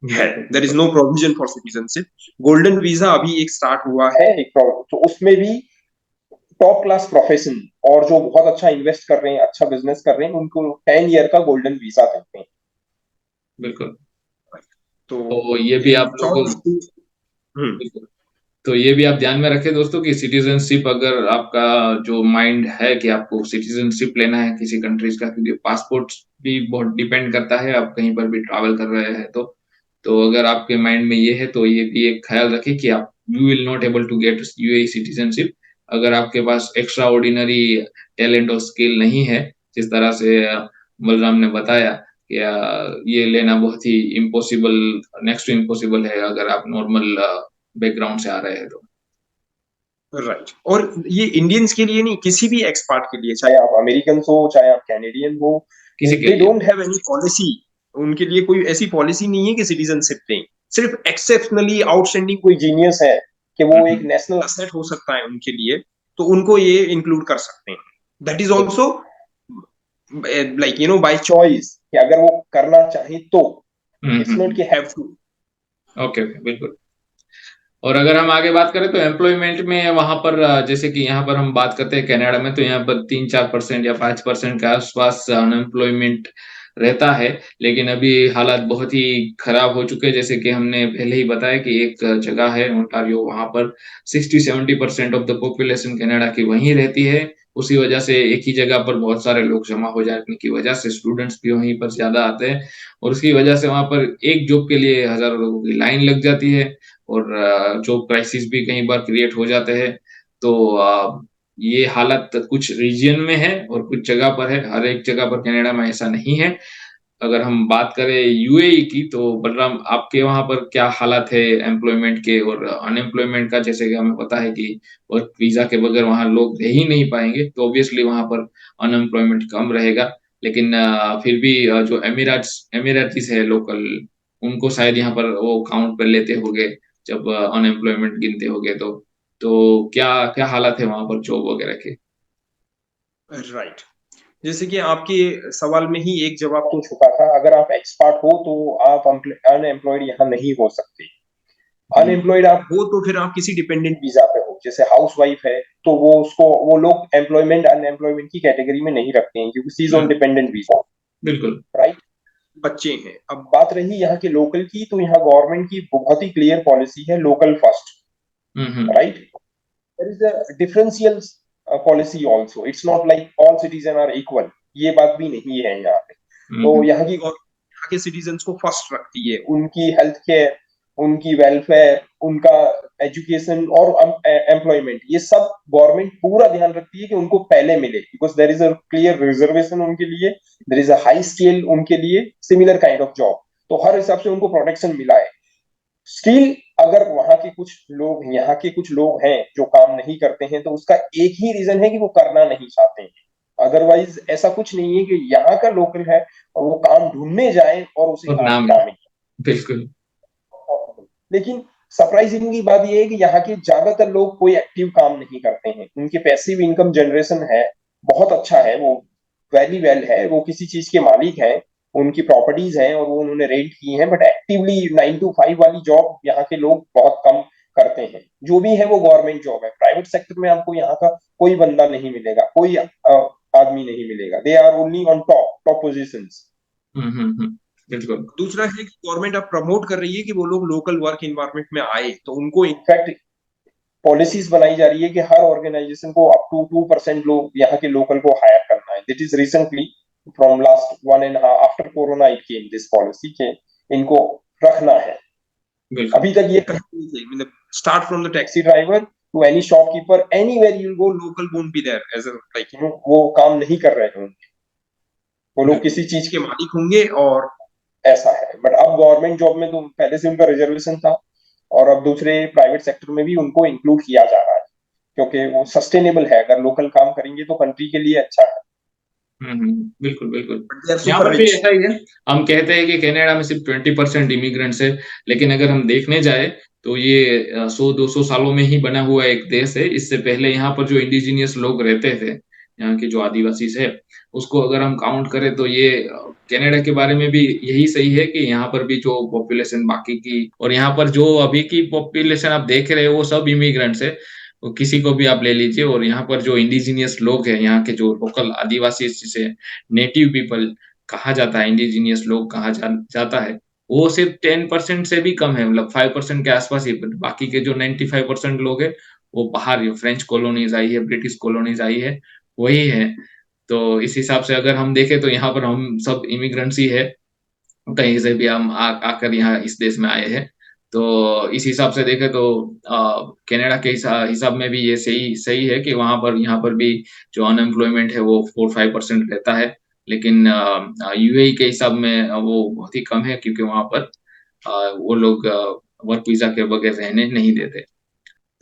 है। There is no provision for citizenship. Golden visa अभी एक स्टार्ट हुआ है, एक तो उसमें भी टॉप क्लास प्रोफेशन और जो बहुत अच्छा इन्वेस्ट कर रहे हैं, अच्छा बिजनेस कर रहे हैं, उनको 10 ईयर का गोल्डन वीजा देते हैं। बिल्कुल। तो तो ये भी आप लोगों बिल्कुल। तो ये भी आप ध्यान में रखें दोस्तों कि सिटीजनशिप, अगर आपका जो माइंड है कि आपको सिटीजनशिप लेना है किसी कंट्रीज का, क्योंकि पासपोर्ट भी बहुत डिपेंड करता है आप कहीं पर भी ट्रैवल कर रहे हैं तो अगर आपके माइंड में ये है तो ये भी एक ख्याल रखें कि आप you will not able to get UAE citizenship अगर आपके पास एक्स्ट्रा ऑर्डिनरी टैलेंट और स्किल नहीं है, जिस तरह से बलराम ने बताया कि ये लेना बहुत ही इम्पॉसिबल, नेक्स्ट टू इम्पॉसिबल है अगर आप नॉर्मल बैकग्राउंड से आ रहे हैं तो। राइट। और ये इंडियंस के लिए नहीं, किसी भी एक्सपार्ट के लिए, चाहे आप अमेरिकन हो चाहे आप कैनेडियन हो, किसी के दे लिए डोंट हैव एनी पॉलिसी, उनके लिए कोई ऐसी पॉलिसी नहीं है कि सिटीजनशिप दें। सिर्फ एक्सेप्शनली आउटस्टैंडिंग कोई जीनियस है कि वो एक नेशनल असेट हो सकता है उनके लिए, तो उनको ये इंक्लूड कर सकते हैं। That is also like you know by choice, कि अगर वो करना चाहे तो, इट्स नॉट कि हैव टू। ओके, बिल्कुल। और अगर हम आगे बात करें तो एम्प्लॉयमेंट में वहां पर जैसे कि यहाँ पर हम बात करते हैं कनाडा में, तो यहाँ पर 3-4% या 5% के आसपास अनएम्प्लॉयमेंट रहता है। लेकिन अभी हालात बहुत ही खराब हो चुके हैं, जैसे कि हमने पहले ही बताया कि एक जगह है ओंटारियो, वहां पर 60-70% ऑफ द पॉपुलेशन कनाडा की वहीं रहती है। उसी वजह से एक ही जगह पर बहुत सारे लोग जमा हो जाने की वजह से स्टूडेंट्स भी वहीं पर ज्यादा आते हैं, और उसकी वजह से वहां पर एक जॉब के लिए हजारों लोगों की लाइन लग जाती है, और जॉब क्राइसिस भी कई बार क्रिएट हो जाते हैं। तो ये हालत कुछ रीजन में है और कुछ जगह पर है, हर एक जगह पर कनाडा में ऐसा नहीं है। अगर हम बात करें यूएई की, तो बलराम आपके वहां पर क्या हालात है एम्प्लॉयमेंट के और अनएम्प्लॉयमेंट का? जैसे कि हमें पता है कि वर्क वीजा के बगैर वहां लोग रह ही नहीं पाएंगे, तो ऑब्वियसली वहां पर अनएम्प्लॉयमेंट कम रहेगा। लेकिन फिर भी जो एमिरेट्स है लोकल, उनको शायद यहाँ पर वो काउंट पर लेते होंगे जब अनएम्प्लॉयमेंट गिनते होंगे। तो क्या क्या हालात है वहां पर जॉब वगैरह के? राइट। जैसे कि आपके सवाल में ही एक जवाब तो छुपा था, अगर आप एक्सपर्ट हो तो आप अनएम्प्लॉयड यहाँ नहीं हो सकते। अनएम्प्लॉयड आप हो तो फिर आप किसी डिपेंडेंट वीजा पे हो, जैसे हाउस वाइफ है तो वो लोग एम्प्लॉयमेंट अनएम्प्लॉयमेंट की कैटेगरी में नहीं रखते हैं, क्योंकि सी इज ऑन डिपेंडेंट वीजा। बिल्कुल, राइट। बच्चे हैं। अब बात रही यहाँ के लोकल की, तो यहाँ गवर्नमेंट की बहुत ही क्लियर पॉलिसी है, local first. Right. There is a differential policy also, it's not like all citizen are equal, ये बात भी नहीं है यहाँ पे। तो यहाँ की यहाँ के सिटीजन्स को फर्स्ट रखती है, उनकी हेल्थ केयर, उनकी वेलफेयर, उनका एजुकेशन और एम्प्लॉयमेंट, ये सब गवर्नमेंट पूरा ध्यान रखती है कि उनको पहले मिले, because there is a clear reservation उनके लिए, there is a high scale उनके लिए, सिमिलर काइंड ऑफ जॉब, तो हर हिसाब से उनको प्रोटेक्शन मिला है। स्टिल अगर वहां के कुछ लोग, यहाँ के कुछ लोग हैं जो काम नहीं करते हैं, तो उसका एक ही रीजन है कि वो करना नहीं चाहते हैं। अदरवाइज ऐसा कुछ नहीं है कि यहाँ का लोकल है और वो काम ढूंढने जाए और उसे और काम नाम ना मिले। बिल्कुल लेकिन सरप्राइजिंग बात यह है कि यहाँ के ज्यादातर लोग कोई एक्टिव काम नहीं करते हैं। उनके पैसिव इनकम जनरेशन है, बहुत अच्छा है, वो वेरी वेल है, वो किसी चीज के मालिक हैं, उनकी प्रॉपर्टीज हैं और वो उन्होंने रेंट की हैं, बट एक्टिवली 9 to 5 वाली जॉब यहाँ के लोग बहुत कम करते हैं। जो भी है वो गवर्नमेंट जॉब है। प्राइवेट सेक्टर में आपको यहाँ का कोई बंदा नहीं मिलेगा, कोई आदमी नहीं मिलेगा। They are only on top top positions. बिल्कुल दूसरा है कि गवर्नमेंट अब प्रमोट कर रही है कि वो लोग लोकल वर्क इन्वायरमेंट में आए, तो उनको इनफैक्ट पॉलिसीज बनाई जा रही है कि हर ऑर्गेनाइजेशन को अप टू 2% लोग यहाँ के लोकल को हायर करना है। This is recently from last 1.5 after corona it came this policy के इनको रखना है। बिल्कुल अभी तक ये कहीं से मतलब start from the taxi driver to any shopkeeper anywhere you go, local won't be there as like वो काम नहीं कर रहे होंगे, वो लोग किसी चीज के मालिक होंगे और ऐसा है। बट अब गवर्नमेंट जॉब में तो पहले से उनका रिजर्वेशन था और अब दूसरे प्राइवेट सेक्टर में भी उनको इंक्लूड किया जा रहा है, क्योंकि वो सस्टेनेबल है। अगर लोकल काम करेंगे तो कंट्री के लिए अच्छा है। बिल्कुल बिल्कुल दे आर यहाँ सुपर पर भी रिच। ऐसा ही है। हम कहते हैं कि कनाडा में सिर्फ 20% इमिग्रेंट्स है, लेकिन अगर हम देखने जाए तो ये 100-200 सालों में ही बना हुआ एक देश है। इससे पहले यहाँ पर जो इंडिजिनियस लोग रहते थे, यहाँ के जो आदिवासी है, उसको अगर हम काउंट करें तो ये कनाडा के बारे में भी यही सही है कि यहाँ पर भी जो पॉपुलेशन बाकी की, और यहाँ पर जो अभी की पॉपुलेशन आप देख रहे हो वो सब इमिग्रेंट्स है। वो किसी को भी आप ले लीजिए, और यहाँ पर जो इंडिजिनियस लोग हैं, यहाँ के जो लोकल आदिवासी, जिसे नेटिव पीपल कहा जाता है, इंडिजिनियस लोग कहा जाता है, वो सिर्फ 10% से भी कम है, मतलब 5% के आसपास ही। बाकी के जो 95% लोग हैं वो बाहर, फ्रेंच कॉलोनीज आई है, ब्रिटिश कॉलोनीज आई है, वही है। तो इस हिसाब से अगर हम देखें तो यहाँ पर हम सब इमिग्रेंट्स ही है, कहीं से भी हम आकर यहाँ इस देश में आए हैं। तो इस हिसाब से देखें तो कनाडा के हिसाब में भी ये सही सही है कि वहां पर, यहाँ पर भी जो अनएम्प्लॉयमेंट है वो 4-5% रहता है। लेकिन यूएई के हिसाब में वो बहुत ही कम है, क्योंकि वहां पर वो लोग वर्क वीजा के बगैर रहने नहीं देते।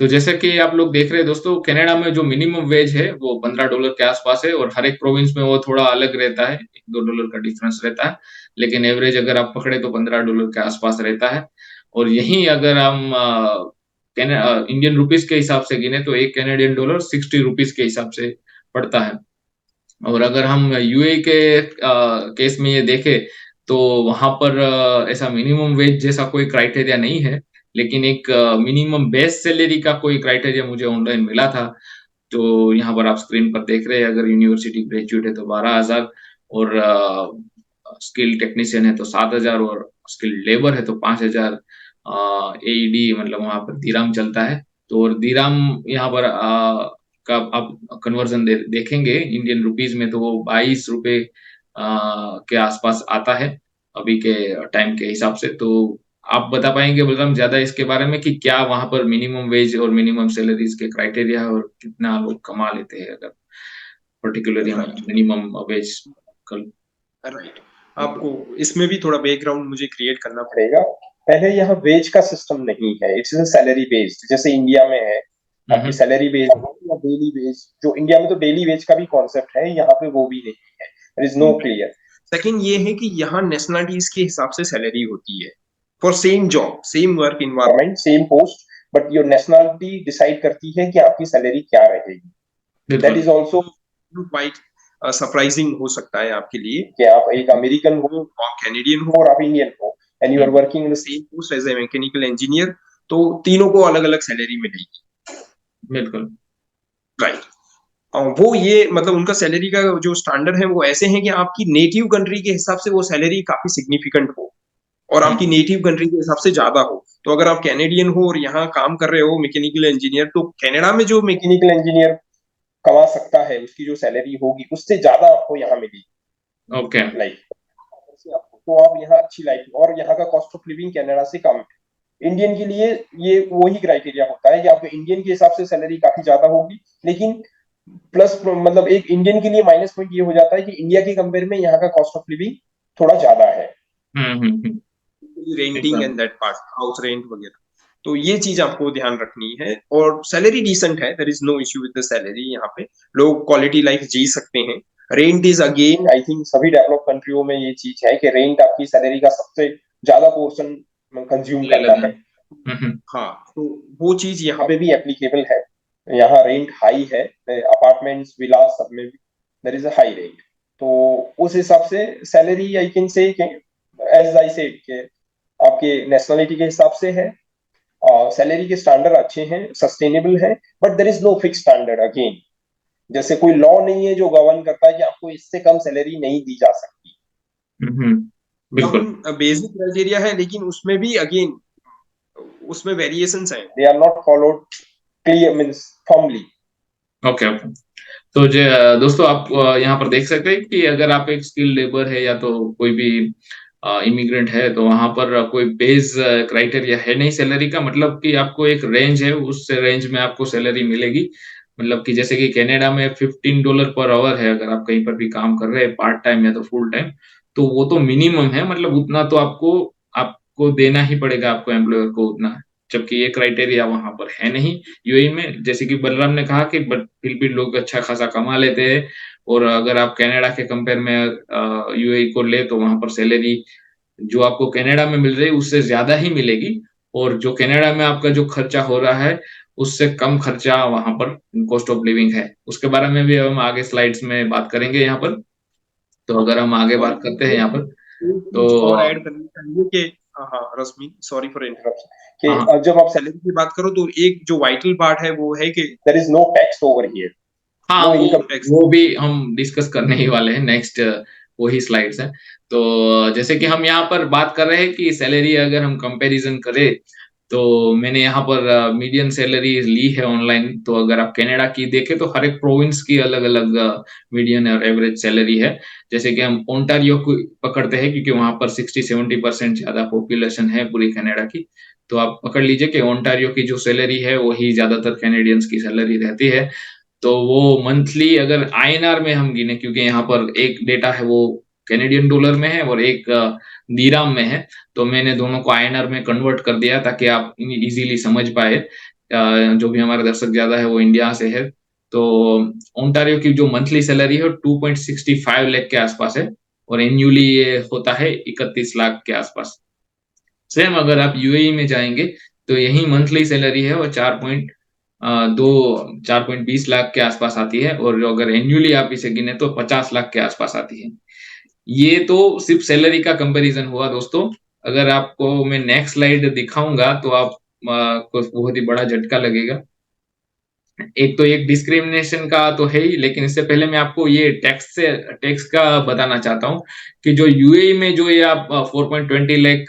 तो जैसे कि आप लोग देख रहे हैं दोस्तों, कनाडा में जो मिनिमम वेज है वो $15 के आसपास है, और हर एक प्रोविंस में वो थोड़ा अलग रहता है, $1-2 का डिफरेंस रहता है। लेकिन एवरेज अगर आप पकड़े तो $15 के आसपास रहता है। और यही अगर हम इंडियन रुपीस के हिसाब से गिने तो एक कैनेडियन डॉलर ₹60 के हिसाब से पड़ता है। और अगर हम यूएई के केस में ये देखें तो वहां पर ऐसा मिनिमम वेज जैसा कोई क्राइटेरिया नहीं है, लेकिन एक मिनिमम बेस सैलरी का कोई क्राइटेरिया मुझे ऑनलाइन मिला था। तो यहाँ पर आप स्क्रीन पर देख रहे हैं, अगर यूनिवर्सिटी ग्रेजुएट है तो 12,000, और स्किल टेक्नीशियन है तो 7,000, और स्किल लेबर है तो 5,000 एईडी, मतलब वहां पर दिराम चलता है। तो और दिराम यहाँ पर का आप कन्वर्जन देखेंगे इंडियन रुपीज में तो वो ₹22 के आसपास आता है अभी के टाइम के हिसाब से। तो आप बता पाएंगे बलराम ज्यादा इसके बारे में कि क्या वहां पर मिनिमम वेज और मिनिमम सैलरीज के क्राइटेरिया है, और कितना लोग कमा लेते हैं अगर पर्टिकुलरली हम राइट मिनिमम वेज कर। राइट। आपको इसमें भी थोड़ा बैकग्राउंड मुझे क्रिएट करना पड़ेगा। पहले यहाँ वेज का सिस्टम नहीं है, इट्स सैलरी बेस्ड, जैसे इंडिया में है आपकी सैलरी बेस्ड या डेली वेज। जो इंडिया में तो डेली वेज का भी कॉन्सेप्ट है, यहाँ पे वो भी नहीं है। There is no clear. Second ये है कि यहाँ नेशनलिटीज के हिसाब से सैलरी होती है for same job, same work environment, same post, but your nationality decide करती है कि आपकी सैलरी क्या रहेगी। That is also quite surprising हो सकता है आपके लिए कि आप एक अमेरिकन हो और कैनेडियन हो और आप इंडियन हो and you are working in the same post as a mechanical engineer, तो तीनों को अलग अलग सैलरी मिलेगी। बिल्कुल राइट। वो ये मतलब उनका सैलरी का जो स्टैंडर्ड है वो ऐसे हैं कि आपकी नेटिव कंट्री के हिसाब से वो सैलरी काफी सिग्निफिकेंट हो और आपकी नेटिव कंट्री के हिसाब से ज्यादा हो। तो अगर आप कैनेडियन हो और यहाँ काम कर रहे हो मैकेनिकल इंजीनियर, तो कनाडा में जो मैकेनिकल इंजीनियर कमा सकता है उसकी जो सैलरी होगी उससे ज्यादा आपको यहाँ मिलेगी। ओके लाइफ तो आप यहाँ अच्छी लाइफ, और यहाँ का कॉस्ट ऑफ लिविंग कनाडा से कम है। इंडियन के लिए ये वही क्राइटेरिया होता है कि आपको इंडियन के हिसाब से सैलरी काफी ज्यादा होगी, लेकिन प्लस मतलब एक इंडियन के लिए माइनस पॉइंट ये हो जाता है कि इंडिया के कंपेयर में यहाँ का कॉस्ट ऑफ लिविंग थोड़ा ज्यादा है। Renting and that part, house rent वगैरह। तो ये चीज आपको ध्यान रखनी है। और सैलरी डिसेंट है, there is no issue with the salary. यहाँ पे लोग क्वालिटी लाइफ जी सकते हैं। Rent is again, I think सभी डेवलप कंट्रियों में ये चीज है कि रेंट आपकी सैलरी का सबसे ज्यादा पोर्शन कंज्यूम ले करता लेते है। हैं। हाँ, तो वो चीज यहाँ पे भी एप्लीकेबल है। यहाँ रेंट हाई है, अपार्टमेंट्स विला सब में भी there is a high rent. तो उस हिसाब से salary I can say, as I said के आपके नेशनलिटी के हिसाब से है। सैलरी के स्टैंडर्ड अच्छे हैं, सस्टेनेबल है, but there is no fix standard again. जैसे कोई लॉ नहीं है जो गवर्न करता है कि आपको इससे कम सैलरी नहीं दी जा सकती। बिल्कुल। कम बेसिक क्राइटेरिया है, लेकिन उसमें भी अगेन उसमें वेरिएशंस हैं। They are not followed clear means formally. Okay okay. तो दोस्तों आप यहाँ पर देख सकते हैं कि अगर आप एक स्किल लेबर है या तो कोई भी इमिग्रेंट है तो वहां पर कोई बेस क्राइटेरिया है नहीं सैलरी का, मतलब कि आपको एक रेंज है, उस रेंज में आपको सैलरी मिलेगी। मतलब कि जैसे कि कनाडा में $15 पर आवर है, अगर आप कहीं पर भी काम कर रहे हैं पार्ट टाइम या तो फुल टाइम, तो वो तो मिनिमम है, मतलब उतना तो आपको आपको देना ही पड़ेगा आपको एम्प्लॉयर को उतना। जबकि ये क्राइटेरिया वहां पर है नहीं यूएई में। जैसे कि बलराम ने कहा कि बट फिर भी लोग अच्छा खासा कमा लेते हैं, और अगर आप कनाडा के कंपेयर में यूएई को ले तो वहां पर सैलरी जो आपको कनाडा में मिल रही है उससे ज्यादा ही मिलेगी, और जो कनाडा में आपका जो खर्चा हो रहा है उससे कम खर्चा वहां पर कॉस्ट ऑफ लिविंग है। उसके बारे में भी हम आगे स्लाइड्स में बात करेंगे यहाँ पर। तो अगर हम आगे और बात करते हैं यहाँ पर एक तो चीज और ऐड करनी चाहिए कि हाँ रश्मि, सॉरी फॉर इंटरप्शन, हाँ कि हाँ जब आप सैलरी की बात करो तो एक जो वाइटल पार्ट है वो है कि there is no tax over here, हाँ, नो वो इनकम। टैक्स। वो भी हम डिस्कस करने ही वाले हैं नेक्स्ट, वही स्लाइड्स है। तो जैसे कि हम यहाँ पर बात कर रहे हैं कि सैलरी अगर हम कंपैरिजन करें, तो मैंने यहाँ पर मीडियन सैलरी ली है ऑनलाइन। तो अगर आप कनाडा की देखें तो हर एक प्रोविंस की अलग अलग मीडियन और एवरेज सैलरी है। जैसे कि हम ओंटारियो को पकड़ते हैं क्योंकि वहां पर 60-70% ज्यादा पॉपुलेशन है पूरी कनाडा की। तो आप पकड़ लीजिए कि ओंटारियो की जो सैलरी है वही ज्यादातर कैनेडियंस की सैलरी रहती है। तो वो मंथली अगर आईएनआर में हम गिने, क्योंकि यहाँ पर एक डेटा है वो कैनेडियन डॉलर में है और एक दीराम में है, तो मैंने दोनों को आईएनआर में कन्वर्ट कर दिया ताकि आप इजीली समझ पाए। जो भी हमारे दर्शक ज्यादा है वो इंडिया से है। तो ओंटारियो की जो मंथली सैलरी है 2.65 लाख के आसपास है, और एन्युअली ये होता है 31 लाख के आसपास। सेम अगर आप यूएई में जाएंगे तो यही मंथली सैलरी है और 4.20 लाख के आसपास आती है, और अगर एन्युअली आप इसे गिने तो 50 लाख के आसपास आती है। ये तो सिर्फ सैलरी का कंपैरिजन हुआ दोस्तों। अगर आपको मैं नेक्स्ट स्लाइड दिखाऊंगा तो आप को बहुत ही बड़ा झटका लगेगा। एक तो एक डिस्क्रिमिनेशन का तो है ही, लेकिन इससे पहले मैं आपको ये टैक्स का बताना चाहता हूँ कि जो यूएई में जो ये आप 4.20 लाख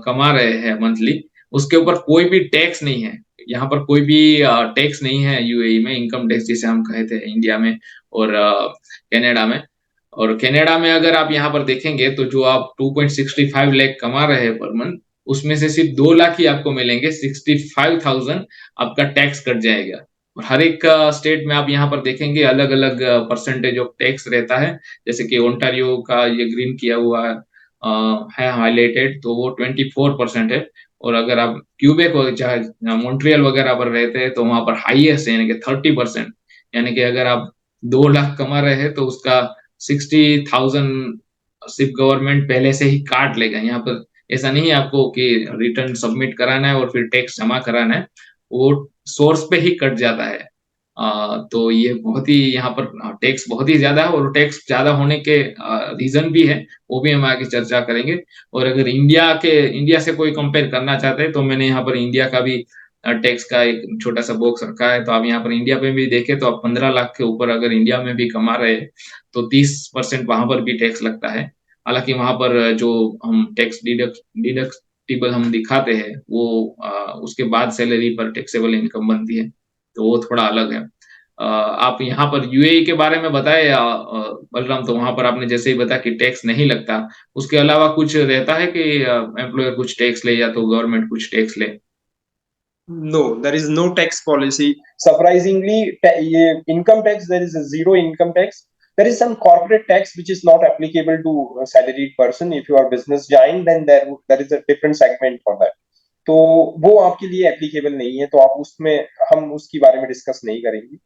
कमा रहे हैं मंथली, उसके ऊपर कोई भी टैक्स नहीं है। यहाँ पर कोई भी टैक्स नहीं है यूएई में, इनकम टैक्स जिसे हम कहते हैं इंडिया में और कनाडा में। और कनाडा में अगर आप यहाँ पर देखेंगे तो जो आप 2.65 लाख कमा रहे हैं पर मंथ, उसमें से सिर्फ 2 लाख ही आपको मिलेंगे, 65,000 आपका टैक्स कट जाएगा। और हर एक स्टेट में आप यहाँ पर देखेंगे अलग अलग परसेंटेज ऑफ टैक्स रहता है। जैसे कि ओंटारियो का ये ग्रीन किया हुआ है हाईलाइटेड, तो वो 24% है। और अगर आप क्यूबेक चाहे मॉन्ट्रियल वगैरह पर रहते हैं तो वहां पर हाईएस्ट है, यानी कि 30%। यानी कि अगर आप 2 लाख कमा रहे हैं तो उसका 60,000 सिर्फ गवर्नमेंट पहले से ही काट लेगा। यहाँ पर ऐसा नहीं है आपको कि रिटर्न सबमिट कराना है और फिर टैक्स जमा कराना है, वो सोर्स पे ही कट जाता है। तो ये बहुत ही यहाँ पर टैक्स बहुत ही ज्यादा है, और टैक्स ज्यादा होने के रीजन भी है, वो भी हम आगे चर्चा करेंगे। और अगर इंडिया से कोई कंपेयर करना चाहते हैं तो मैंने यहाँ पर इंडिया का भी टैक्स का एक छोटा सा बॉक्स रखा है। तो आप यहाँ पर इंडिया पे भी देखें तो आप 15 लाख के ऊपर अगर इंडिया में भी कमा रहे हैं तो 30% वहां पर भी टैक्स लगता है। हालांकि वहां पर जो हम टैक्स डिडक्टिबल हम दिखाते हैं वो उसके बाद सैलरी पर टैक्सेबल इनकम बनती है, तो वो थोड़ा अलग है। आप यहाँ पर यूएई के बारे में बताए बलराम, तो वहां पर आपने जैसे ही बताया कि टैक्स नहीं लगता, उसके अलावा कुछ रहता है कि एम्प्लॉयर कुछ टैक्स ले या तो गवर्नमेंट कुछ टैक्स ले? No, there is no tax policy. Surprisingly ये income tax, there is zero income tax. There is some corporate tax which is not applicable to a salaried person. If you are business giant, then there is a different segment for that. तो वो आपके लिए applicable नहीं है, तो आप उसमें, हम उसके बारे में डिस्कस नहीं करेंगे।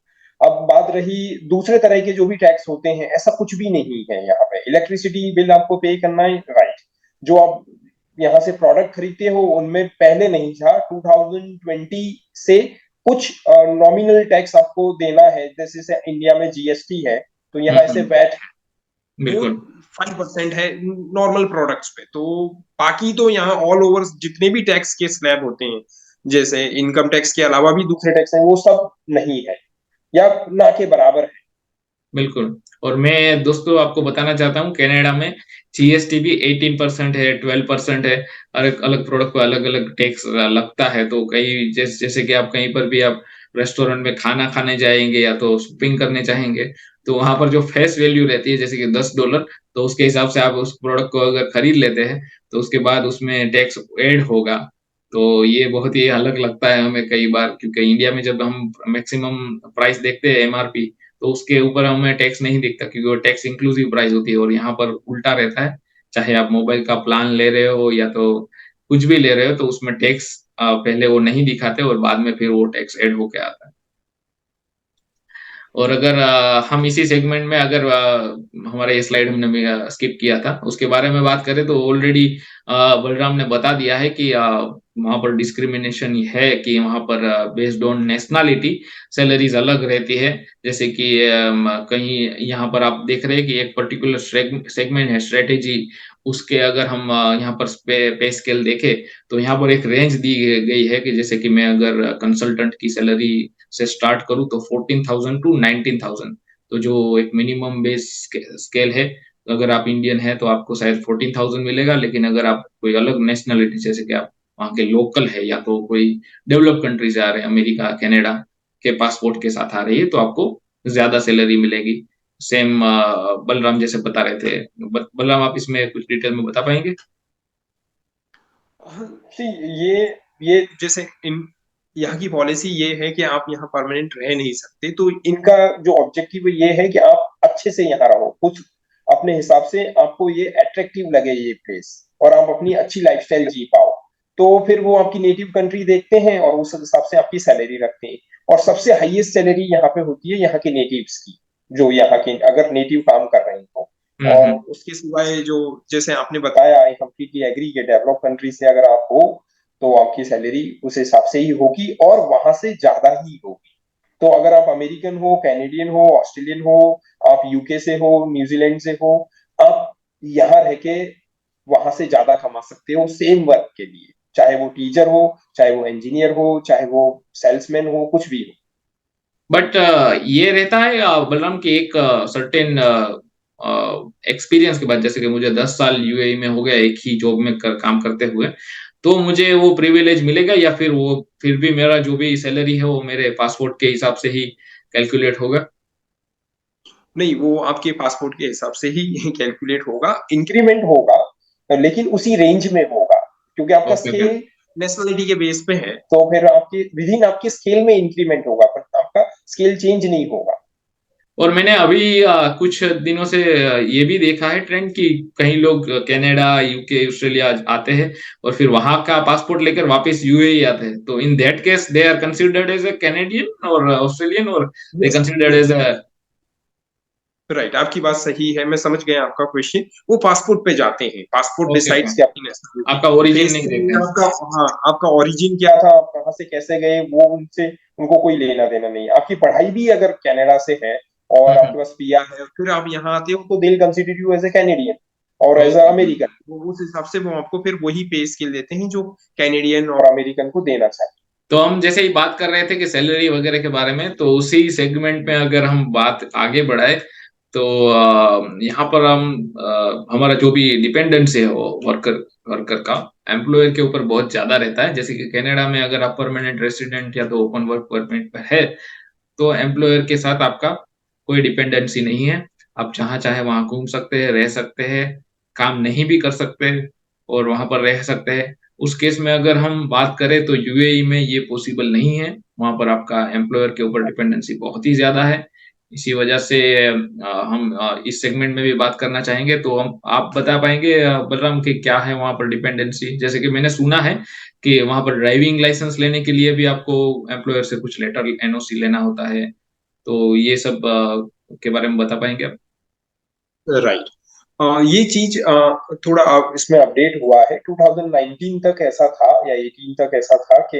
अब बात रही दूसरे तरह के जो भी टैक्स होते हैं, ऐसा कुछ भी नहीं है यहाँ पे। इलेक्ट्रिसिटी बिल आपको पे करना है, राइट। जो आप यहाँ से प्रोडक्ट खरीदते हो उनमें पहले नहीं था, 2020 से कुछ नॉमिनल टैक्स आपको देना है। जैसे इंडिया में जीएसटी है, तो यहाँ ऐसे हम्म, वैट वो बिल्कुल 5% है नॉर्मल प्रोडक्ट्स पे। तो बाकी तो यहाँ ऑल ओवर जितने भी टैक्स के स्लैब होते हैं, जैसे इनकम टैक्स के अलावा भी दूसरे दूसरे टैक्स हैं, वो सब नहीं है या ना के बराबर है। बिल्कुल। और मैं दोस्तों आपको बताना चाहता हूँ, कनाडा में जीएसटी भी 18% है, 12% है। अलग अलग प्रोडक्ट पर अलग अलग टैक्स लगता है। तो कई जैसे कि आप कहीं पर भी आप रेस्टोरेंट में खाना खाने जाएंगे या तो शॉपिंग करने चाहेंगे, तो वहां पर जो फेस वैल्यू रहती है जैसे कि $10, तो उसके हिसाब से आप उस प्रोडक्ट को अगर खरीद लेते हैं तो उसके बाद उसमें टैक्स ऐड होगा। तो ये बहुत ही अलग लगता है हमें कई बार, क्योंकि इंडिया में जब हम मैक्सिमम प्राइस देखते हैं एमआरपी, तो उसके ऊपर हमें टैक्स नहीं दिखता क्योंकि वो टैक्स इंक्लूसिव प्राइस होती है। और यहाँ पर उल्टा रहता है, चाहे आप मोबाइल का प्लान ले रहे हो या तो कुछ भी ले रहे हो, तो उसमें टैक्स पहले वो नहीं दिखाते और बाद में फिर वो टैक्स ऐड होके आता है। और अगर हम इसी सेगमेंट में अगर हमारे ये स्लाइड हमने स्किप किया था उसके बारे में बात करें, तो ऑलरेडी बलराम ने बता दिया है कि वहां पर डिस्क्रिमिनेशन है कि वहां पर बेस्ड ऑन नेशनैलिटी सैलरीज अलग रहती है। जैसे कि कहीं यहाँ पर आप देख रहे हैं कि एक पर्टिकुलर सेगमेंट है स्ट्रेटेजी, उसके अगर हम यहाँ पर पे स्केल देखें, तो यहाँ पर एक रेंज दी गई है कि जैसे कि मैं अगर कंसल्टेंट की सैलरी से स्टार्ट करूँ तो 14,000 टू 19,000। तो जो एक मिनिमम बेस स्केल है, अगर आप इंडियन है तो आपको शायद 14,000 मिलेगा। लेकिन अगर आप कोई अलग नेशनलिटी, जैसे कि आप वहाँ के लोकल है या तो कोई डेवलप कंट्री से आ रहे हैं, अमेरिका कनाडा के पासपोर्ट के साथ आ रही है, तो आपको ज्यादा सैलरी मिलेगी। सेम बलराम जैसे बता रहे थे। बलराम आप इसमें कुछ डिटेल में बता पाएंगे? सी ये जैसे इन यहाँ की पॉलिसी ये है कि आप यहाँ परमानेंट रह नहीं सकते, तो इनका जो ऑब्जेक्टिव ये है कि आप अच्छे से यहाँ रहो, कुछ अपने हिसाब से आपको ये अट्रैक्टिव लगे ये प्लेस, और आप अपनी अच्छी लाइफस्टाइल जी पाओ। तो फिर वो आपकी नेटिव कंट्री देखते हैं और उस हिसाब से आपकी सैलरी रखते हैं। और सबसे हाईएस्ट सैलरी यहाँ पे होती है यहाँ के नेटिव्स की, जो यहाँ के अगर नेटिव काम कर रहे हैं तो। और हम्म। उसके सिवाय जो, जैसे आपने बताया, आई कंप्लीटली एग्री कि डेवलप कंट्री से अगर आप हो तो आपकी सैलरी उस हिसाब से ही होगी और वहां से ज्यादा ही होगी। तो अगर आप अमेरिकन हो, कैनेडियन हो, ऑस्ट्रेलियन हो, आप यूके से हो, न्यूजीलैंड से हो, आप यहाँ रह के वहां से ज्यादा कमा सकते हो सेम वर्क के लिए। चाहे वो टीचर हो, चाहे वो इंजीनियर हो, चाहे वो सेल्समैन हो, कुछ भी हो। बट ये रहता है बलराम की एक सर्टेन एक्सपीरियंस के बाद, जैसे कि मुझे 10 साल यूएई में हो गया एक ही जॉब में काम करते हुए, तो मुझे वो प्रिविलेज मिलेगा या फिर वो फिर भी मेरा जो भी सैलरी है वो मेरे पासपोर्ट के हिसाब से ही कैलकुलेट होगा? नहीं, वो आपके पासपोर्ट के हिसाब से ही कैलकुलेट होगा। इंक्रीमेंट होगा लेकिन उसी रेंज में होगा, क्योंकि आपका ओके ओके। स्केल, नेशनलिटी के बेस पे है। तो फिर आपके विद इन आपके स्केल में इंक्रीमेंट होगा, पर आपका स्केल चेंज नहीं होगा। और मैंने अभी कुछ दिनों से ये भी देखा है ट्रेंड कि कई लोग कनाडा यूके ऑस्ट्रेलिया आते हैं और फिर वहां का पासपोर्ट लेकर वापस यूएई आते हैं। तो in that case they are considered as a Canadian और ऑस्ट्रेलियन, और they yes, considered as a. Right, आपकी बात सही है, मैं समझ गया आपका क्वेश्चन। वो पासपोर्ट पे जाते हैं, पासपोर्ट ओके ओके। डिसाइड्स कि आपकी नेशनलिटी। आपका ओरिजिन फेस नहीं तो देखते में हैं? आपका, हाँ, आपका ओरिजिन क्या क्या था, आप कहाँ से कैसे गए, वो उनसे उनको कोई लेना देना नहीं। आपकी पढ़ाई भी अगर कनाडा से है और हम्म। आपके पास पीआर है, फिर आप यहाँ आते हो, तो they'll consider you as a Canadian और एज ए ओके। अमेरिकन, वो उस हिसाब से वो आपको फिर वही पे स्केल देते हैं जो कैनेडियन और और अमेरिकन को देना चाहिए। तो हम जैसे ही बात कर रहे थे कि सैलरी वगैरह के बारे में, तो उसी सेगमेंट में अगर हम बात आगे बढ़ाए, तो यहाँ पर हम हमारा जो भी डिपेंडेंस है वो वर्कर वर्कर का एम्प्लॉयर के ऊपर बहुत ज्यादा रहता है। जैसे कि कनाडा में अगर आप परमानेंट रेसिडेंट या तो ओपन वर्क परमिट पर है, तो एम्प्लॉयर के साथ आपका कोई डिपेंडेंसी नहीं है। आप जहाँ चाहे वहां घूम सकते हैं, रह सकते हैं, काम नहीं भी कर सकते और वहां पर रह सकते हैं। उस केस में अगर हम बात करें तो यूएई में ये पॉसिबल नहीं है। वहां पर आपका एम्प्लॉयर के ऊपर डिपेंडेंसी बहुत ही ज्यादा है। इसी वजह से हम इस सेगमेंट में भी बात करना चाहेंगे। तो हम आप बता पाएंगे बलराम कि क्या है वहाँ पर डिपेंडेंसी? जैसे कि मैंने सुना है कि वहाँ पर ड्राइविंग लाइसेंस लेने के लिए भी आपको एम्प्लॉयर से कुछ लेटर एनओसी लेना होता है। तो ये सब के बारे में बता पाएंगे आप? राइट। ये चीज थोड़ा इसमें अपडेट हुआ है। 2019 तक ऐसा था या 18 तक ऐसा था कि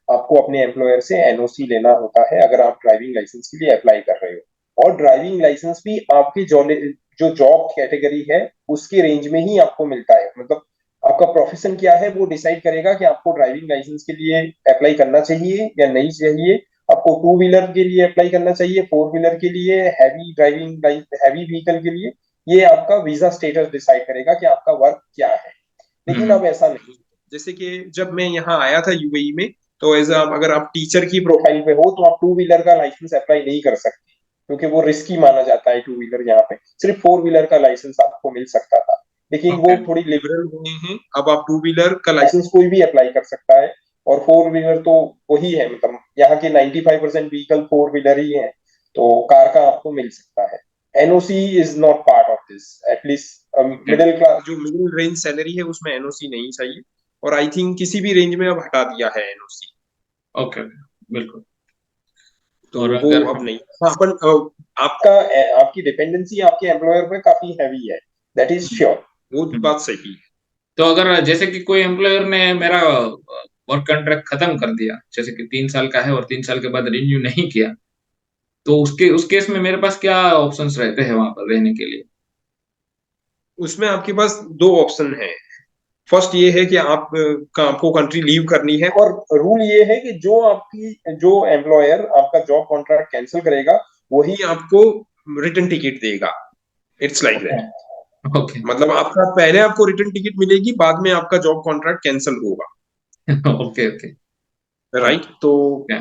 आपको अपने एम्प्लॉयर से एनओसी लेना होता है अगर आप ड्राइविंग लाइसेंस के लिए अप्लाई कर रहे हो, और ड्राइविंग लाइसेंस भी आपकी जो जॉब कैटेगरी है उसकी रेंज में ही आपको मिलता है। मतलब आपका प्रोफेशन क्या है वो डिसाइड करेगा कि आपको ड्राइविंग लाइसेंस के लिए अप्लाई करना चाहिए या नहीं चाहिए। आपको टू व्हीलर के लिए अप्लाई करना चाहिए, फोर व्हीलर के लिए, हैवी व्हीकल के लिए, ये आपका वीजा स्टेटस डिसाइड करेगा कि आपका वर्क क्या है। लेकिन हम्म। अब ऐसा नहीं। जैसे कि जब मैं यहाँ आया था यूएई में, तो एज अगर आप टीचर की प्रोफाइल पे हो तो आप टू व्हीलर का लाइसेंस अप्लाई नहीं कर सकते, क्योंकि वो रिस्की माना जाता है टू व्हीलर। यहाँ पे सिर्फ फोर व्हीलर का लाइसेंस आपको मिल सकता था, लेकिन वो ओके। थोड़ी लिबरल हुए हैं। अब आप टू व्हीलर का लाइसेंस कोई भी अप्लाई कर सकता है, और फोर व्हीलर तो वही है। मतलब यहाँ के 95% व्हीकल फोर व्हीलर ही है, तो कार का आपको मिल सकता है। NOC is not part of this, at least middle class जो मिडिल रेंज सैलरी है उसमें एनओसी नहीं चाहिए, और आई थिंक किसी भी रेंज में अब हटा दिया है एनओसी। ओके। बिल्कुल। तो और वो अगर अब नहीं। हाँ, आपका आपकी डिपेंडेंसी आपके एम्प्लॉयर पे काफी हैवी है, दैट इज श्योर। वो हम्म, बात सही है। तो अगर जैसे कि कोई एम्प्लॉयर ने मेरा वर्क कॉन्ट्रैक्ट खत्म कर दिया, जैसे कि 3 साल का है और 3 साल के बाद रिन्यू नहीं किया, तो उस केस में मेरे पास क्या ऑप्शंस रहते हैं वहां पर रहने के लिए? उसमें आपके पास दो ऑप्शन है। फर्स्ट ये है कि आपको कंट्री लीव करनी है, और रूल ये है कि जो एम्प्लॉयर आपका जॉब कॉन्ट्रैक्ट कैंसिल करेगा वही आपको रिटर्न टिकट देगा। It's like that. ओके। मतलब आपका पहले आपको रिटर्न टिकट मिलेगी, बाद में आपका जॉब कॉन्ट्रैक्ट कैंसिल होगा। ओके। ओके। राइट। तो क्या?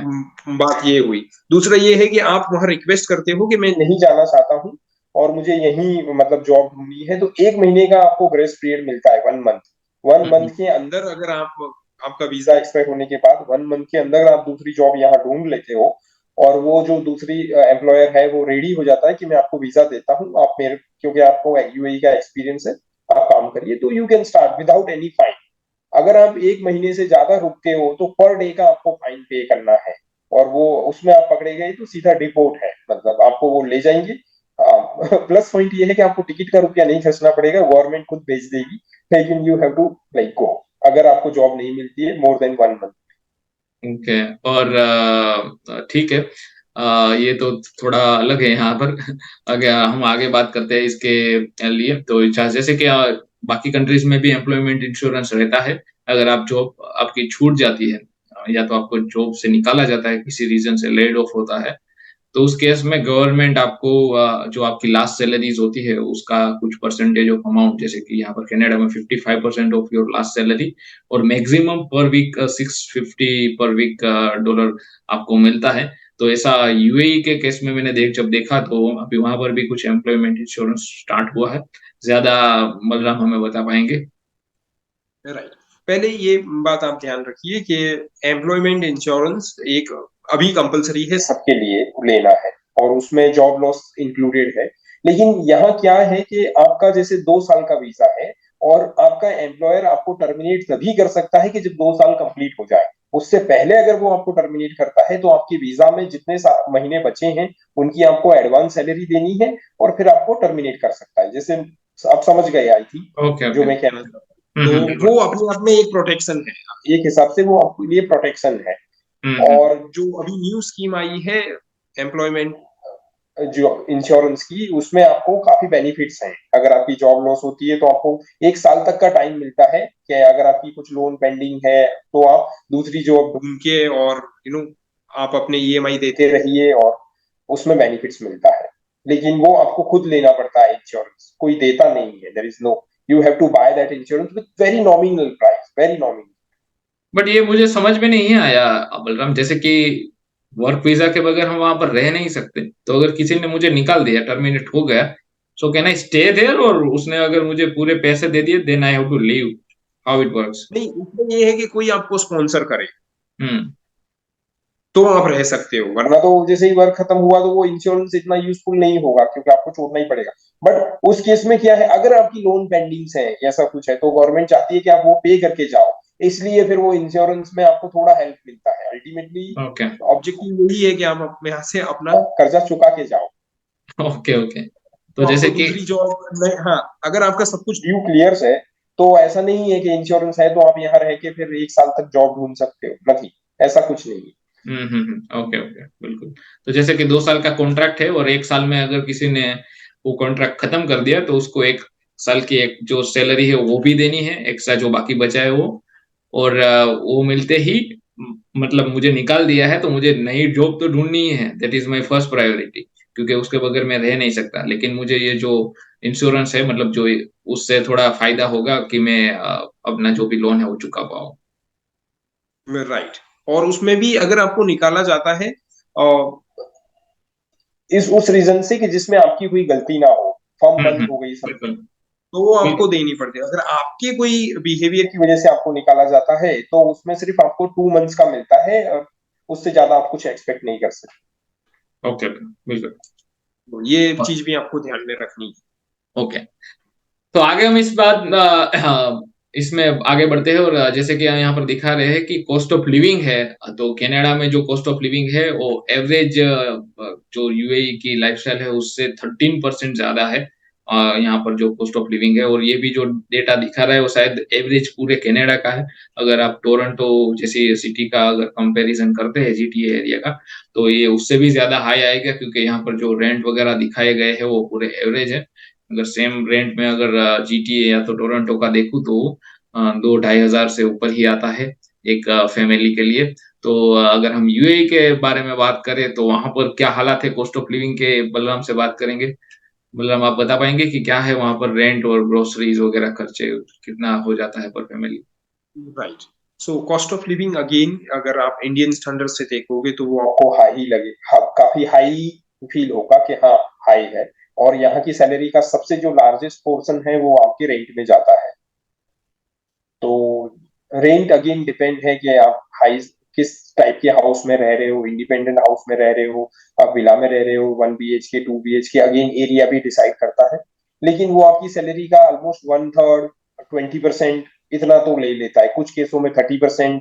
बात ये हुई। दूसरा ये है कि आप वहां रिक्वेस्ट करते हो कि मैं नहीं जाना चाहता हूँ और मुझे यही मतलब जॉब ढूंढनी है, तो एक महीने का आपको ग्रेस पीरियड मिलता है, 1 मंथ। वन हम्म। मंथ के अंदर अगर आपका वीजा एक्सपायर होने के बाद 1 मंथ के अंदर आप दूसरी जॉब यहाँ ढूंढ लेते हो, और वो जो दूसरी एम्प्लॉयर है वो रेडी हो जाता है कि मैं आपको वीजा देता हूँ, आप मेरे क्योंकि आपको यूएई का एक्सपीरियंस है, आप काम करिए, तो you can start without any fine. अगर आप एक महीने से ज्यादा रुकते हो तो पर डे का आपको फाइन पे करना है, और वो उसमें आप पकड़े गए तो सीधा डिपोर्ट है, मतलब आपको वो ले जाएंगे। प्लस पॉइंट ये है कि आपको टिकट का रुपया नहीं खर्चना पड़ेगा, गवर्नमेंट खुद भेज देगी। लेकिन you have to like go अगर आपको जॉब नहीं मिलती है मोर देन 1 मंथ। ओके। और ठीक है। ये तो थोड़ा अलग है यहाँ पर। अगर हम आगे बात करते हैं इसके लिए, तो जैसे कि बाकी कंट्रीज में भी एम्प्लॉयमेंट इंश्योरेंस रहता है। अगर आप जॉब आपकी छूट जाती है, या तो आपको जॉब से निकाला जाता है, किसी रीजन से लेड ऑफ होता है, तो उस केस में गवर्नमेंट आपको जो आपकी लास्ट सैलरीज होती है उसका कुछ परसेंटेज ऑफ अमाउंट, जैसे कि यहाँ पर कनाडा में 55% ऑफ योर लास्ट सैलरी, और maximum per week 650 per week dollar आपको मिलता है। तो ऐसा यूएई के केस में मैंने जब देखा, तो अभी वहां पर भी कुछ एम्प्लॉयमेंट इंश्योरेंस स्टार्ट हुआ है। ज्यादा बलराम हमें बता पाएंगे? राइट। पहले ये बात आप ध्यान रखिए कि एम्प्लॉयमेंट इंश्योरेंस एक अभी कंपलसरी है, सबके लिए लेना है, और उसमें जॉब लॉस इंक्लूडेड है। लेकिन यहाँ क्या है कि आपका जैसे 2 साल का वीजा है, और आपका एम्प्लॉयर आपको टर्मिनेट तभी कर सकता है कि जब 2 साल कंप्लीट हो जाए। उससे पहले अगर वो आपको टर्मिनेट करता है तो आपके वीजा में जितने महीने बचे हैं उनकी आपको एडवांस सैलरी देनी है, और फिर आपको टर्मिनेट कर सकता है। जैसे आप समझ गए आई थी ओके। जो ओके। मैं कहना चाहता हूँ। तो बिल्कुल। वो अपने आप में एक प्रोटेक्शन है, एक हिसाब से वो आपके लिए प्रोटेक्शन है। हम्म। और जो अभी न्यू स्कीम आई है एम्प्लॉयमेंट जो इंश्योरेंस की, उसमें आपको काफी बेनिफिट्स हैं। अगर आपकी जॉब लॉस होती है तो आपको 1 साल तक का टाइम मिलता है कि अगर आपकी कुछ लोन पेंडिंग है तो आप दूसरी जॉब ढूंढ के, और आप अपने ईएमआई देते रहिए, और उसमें बेनिफिट्स मिलता है। लेकिन वो आपको खुद लेना पड़ता है, इंश्योरेंस कोई देता नहीं है। There is no, you have to buy that insurance with very nominal price, very nominal. But ये मुझे समझ में नहीं आया बलराम, जैसे कि वर्क वीजा के बगैर हम वहां पर रह नहीं सकते, तो अगर किसी ने मुझे निकाल दिया, टर्मिनेट हो गया, so can I stay there? और उसने अगर मुझे पूरे पैसे दे दिए, then I have to leave? How it works? नहीं, उसमें ये है कि कोई आपको स्पॉन्सर करे। हम्म। तो आप रह सकते हो, वरना वरना तो जैसे ही वर्क खत्म हुआ तो वो इंश्योरेंस इतना यूजफुल नहीं होगा, क्योंकि आपको छोड़ना ही पड़ेगा। बट उस केस में क्या है, अगर आपकी लोन पेंडिंग्स है या सब कुछ है, तो गवर्नमेंट चाहती है कि आप वो पे करके जाओ, इसलिए फिर वो इंश्योरेंस में आपको थोड़ा हेल्प मिलता है। अल्टीमेटली ओके ऑब्जेक्टिव यही है कि आप अपने यहाँ से अपना कर्जा चुका के जाओ। Okay okay. तो तो जैसे आपको कि दूसरी जॉब नहीं, हाँ, अगर आपका सब कुछ ड्यू क्लियर है तो ऐसा नहीं है कि इंश्योरेंस है तो आप यहाँ रह के फिर 1 साल तक जॉब ढूंढ सकते हो, नहीं, ऐसा कुछ नहीं है। ओके ओके बिल्कुल। तो जैसे कि 2 साल का कॉन्ट्रैक्ट है और 1 साल में अगर किसी ने वो कॉन्ट्रैक्ट खत्म कर दिया तो उसको 1 साल की एक जो सैलरी है वो भी देनी है, एक्स्ट्रा जो बाकी बचा है वो। और वो मिलते ही मतलब मुझे निकाल दिया है तो मुझे नई जॉब तो ढूंढनी ही है, that is my first priority, क्योंकि उसके बगैर मैं रह नहीं सकता। लेकिन मुझे ये जो इंश्योरेंस है मतलब जो उससे थोड़ा फायदा होगा कि मैं अपना जो भी लोन है वो चुका पाऊँ। राइट। और उसमें भी अगर आपको निकाला जाता है इस उस रीजन से कि जिसमें आपकी कोई गलती ना हो, फर्म बंद हो गई सब, बिल्कुल तो वो आपको बिल्कुल। देनी पड़ती है। अगर आपके कोई बिहेवियर की वजह से आपको निकाला जाता है तो उसमें सिर्फ आपको 2 मंथ्स का मिलता है, और उससे ज्यादा आप कुछ एक्सपेक्ट नहीं कर सकते। ओके ओके बिल्कुल। ये चीज भी आपको ध्यान में रखनी ओके, तो आगे हम इस बात इसमें आगे बढ़ते हैं। और जैसे कि यहाँ पर दिखा रहे हैं कि कॉस्ट ऑफ लिविंग है, तो कनाडा में जो कॉस्ट ऑफ लिविंग है वो एवरेज जो यूएई की लाइफस्टाइल है उससे 13% ज्यादा है। यहाँ पर जो कॉस्ट ऑफ लिविंग है, और ये भी जो डेटा दिखा रहा है वो शायद एवरेज पूरे कनाडा का है। अगर आप टोरंटो जैसी सिटी का अगर कंपैरिजन करते हैं जीटीए एरिया का, तो ये उससे भी ज्यादा हाई आएगा, क्योंकि यहाँ पर जो रेंट वगैरह दिखाए गए हैं वो पूरे एवरेज है। अगर सेम रेंट में अगर जीटीए या तो टोरंटो का देखूं तो 2-2,500 से ऊपर ही आता है एक फैमिली के लिए। तो अगर हम यूएई के बारे में बात करें तो वहां पर क्या हालात है कॉस्ट ऑफ लिविंग के, बलराम से बात करेंगे। बलराम, आप बता पाएंगे कि क्या है वहां पर रेंट और ग्रोसरीज वगैरह खर्चे कितना हो जाता है पर family. Right. So cost of living again अगर आप इंडियन स्टैंडर्ड से देखोगे तो वो आपको हाई लगे, हाँ, काफी हाई फील होगा कि हाँ हाई है। और यहाँ की सैलरी का सबसे जो लार्जेस्ट पोर्शन है वो आपके रेंट में जाता है। तो रेंट अगेन डिपेंड है कि आप हाई किस टाइप के हाउस में रह रहे हो, इंडिपेंडेंट हाउस में रह रहे हो, आप विला में रह रहे हो, 1 BHK 2 BHK, अगेन एरिया भी डिसाइड करता है। लेकिन वो आपकी सैलरी का ऑलमोस्ट 1/3, 20% इतना तो ले लेता है, कुछ केसों में 30%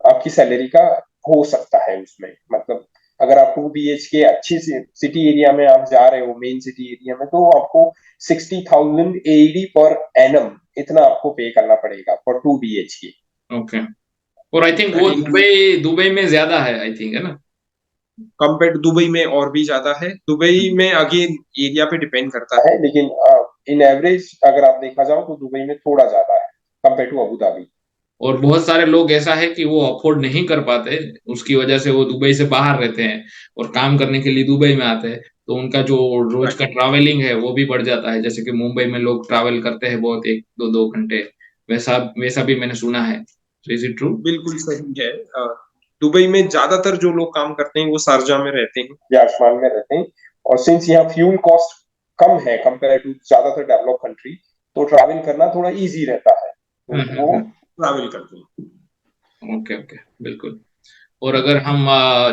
आपकी सैलरी का हो सकता है उसमें। मतलब अगर आप 2 BHK अच्छी सिटी एरिया में आप जा रहे हो, मेन सिटी एरिया में, तो आपको 60,000 AED पर एनम इतना आपको पे करना पड़ेगा फॉर 2 BHK। ओके, और आई थिंक वो अगेन दुबई दुबई में ज्यादा है आई थिंक, है ना। कंपेयर दुबई में और भी ज्यादा है। दुबई में अगेन एरिया पे डिपेंड करता है। है, लेकिन इन एवरेज अगर आप देखा जाओ तो दुबई में थोड़ा ज्यादा है कंपेयर टू अबू धाबी। और बहुत सारे लोग ऐसा है कि वो अफोर्ड नहीं कर पाते, उसकी वजह से वो दुबई से बाहर रहते हैं और काम करने के लिए दुबई में आते हैं, तो उनका जो रोज का ट्रैवलिंग है वो भी बढ़ जाता है। जैसे कि मुंबई में लोग ट्रैवल करते हैं बहुत, 1-2 घंटे, वैसा वैसा भी मैंने सुना है। Is it true? बिल्कुल सही है। दुबई में ज्यादातर जो लोग काम करते हैं वो शारजा में रहते हैं। या आसमान में रहते हैं। और सिंस यहाँ फ्यूल कॉस्ट कम है कंपेयर टू ज्यादातर डेवलप कंट्री, तो ट्रैवल करना थोड़ा इजी रहता है, तो वो ट्रैवल करते हैं। ओके ओके बिल्कुल। और अगर हम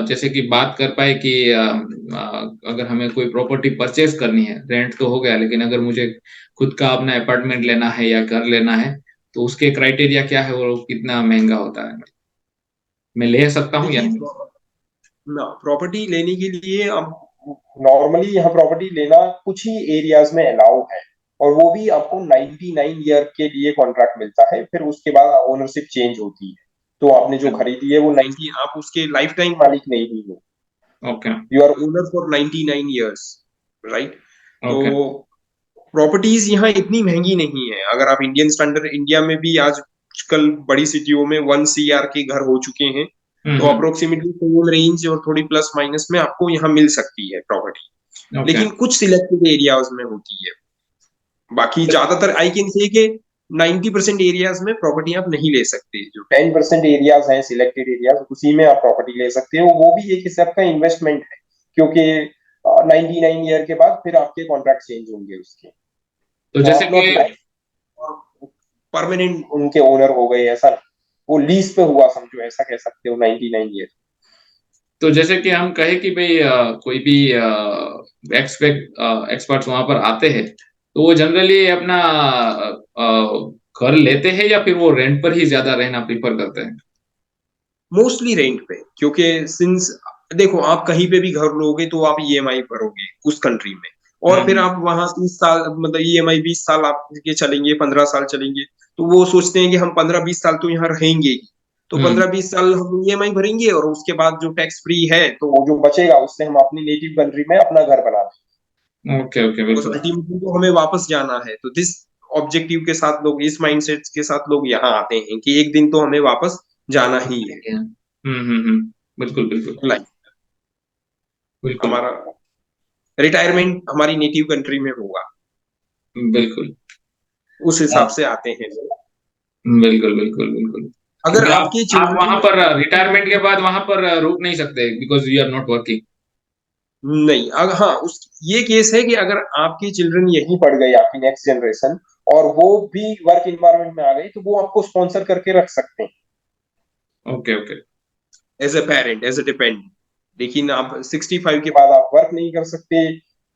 जैसे कि बात कर पाए कि अगर हमें कोई प्रॉपर्टी परचेज करनी है, रेंट तो हो गया, लेकिन अगर मुझे खुद का अपना अपार्टमेंट लेना है या घर लेना है, तो उसके क्राइटेरिया क्या है और कितना महंगा होता है, मैं ले सकता हूँ या देखिए, नहीं? ना प्रॉपर्टी लेने के लिए अब नॉर्मली यहाँ प्रॉपर्टी लेना कुछ ही एरियाज में अलाउ है, और वो भी आपको 99 ईयर के लिए कॉन्ट्रैक्ट मिलता है, फिर उसके बाद ओनरशिप चेंज होती है। तो आपने जो खरीदी है वो 90 आप उसके लाइफ टाइम मालिक नहीं हुई हो, okay you are. Owner for 99 years, right. तो ओके प्रॉपर्टीज यहाँ इतनी महंगी नहीं है। अगर आप इंडियन स्टैंडर्ड, इंडिया में भी आजकल बड़ी सिटियों में 1 CR के घर हो चुके हैं, तो हम्म। अप्रोक्सीमेटली सेम रेंज और थोड़ी प्लस माइनस में आपको यहाँ मिल सकती है प्रॉपर्टी। ओके लेकिन कुछ सिलेक्टेड एरियाज में होती है, बाकी ज्यादातर आई कैन से कि 90% एरियाज में प्रॉपर्टी आप नहीं ले सकते। जो 10% एरियाज हैं सिलेक्टेड एरियाज, उसी में आप प्रॉपर्टी ले सकते हो, वो भी एक हिसाब का इन्वेस्टमेंट है, क्योंकि 99 ईयर के बाद फिर आपके कॉन्ट्रैक्ट चेंज होंगे उसके, तो तो जैसे आप कि नॉट लाइफ परमानेंट। उनके ओनर हो गए, ऐसा नहीं। वो लीज पे हुआ समझो, ऐसा कह सकते हो 99 ईयर। तो जैसे कि हम कहें कि भाई कोई भी एक्सपर्ट्स वहां पर आते हैं, तो वो जनरली अपना घर लेते हैं या फिर वो रेंट पर ही ज्यादा रहना प्रीफर करते हैं? मोस्टली रेंट पे, क्योंकि सिंस देखो आप कहीं पे भी घर लोगे तो आप ईएमआई भरोगे उस कंट्री में, और फिर हम्म आप वहां 30 साल मतलब ईएमआई 20 साल आपके चलेंगे, 15 साल चलेंगे, तो वो सोचते हैं कि हम 15-20 साल तो यहाँ रहेंगे ही, तो हम्म 15-20 साल हम ईएमआई भरेंगे और उसके बाद जो टैक्स फ्री है तो वो जो बचेगा उससे हम अपनी नेटिव कंट्री में अपना घर बना लें। ओके ओके, बस बिल्कुल। अल्टीमेटली तो हमें वापस जाना है, तो दिस ऑब्जेक्टिव के साथ लोग, इस माइंडसेट के साथ लोग यहाँ आते हैं कि एक दिन तो हमें वापस जाना ही है। बिल्कुल बिल्कुल लाइक बिल्कुल हमारा रिटायरमेंट हमारी नेटिव कंट्री में होगा, बिल्कुल। उस हिसाब हाँ, से आते हैं लोग। बिल्कुल बिल्कुल बिल्कुल। अगर क्योंकि आपके आप वहां चिल्ड्रन, पर रिटायरमेंट के बाद वहां पर रुक नहीं सकते because you are not working. नहीं अगर हाँ उस ये केस है कि अगर आपके चिल्ड्रन यहीं पड़ गई आपकी नेक्स्ट जनरेशन और वो भी वर्क इन्वायरमेंट में आ गई तो वो आपको स्पॉन्सर करके रख सकते हैं। Okay okay. As a parent, as a dependent, लेकिन आप 65 के के बाद आप वर्क नहीं कर सकते।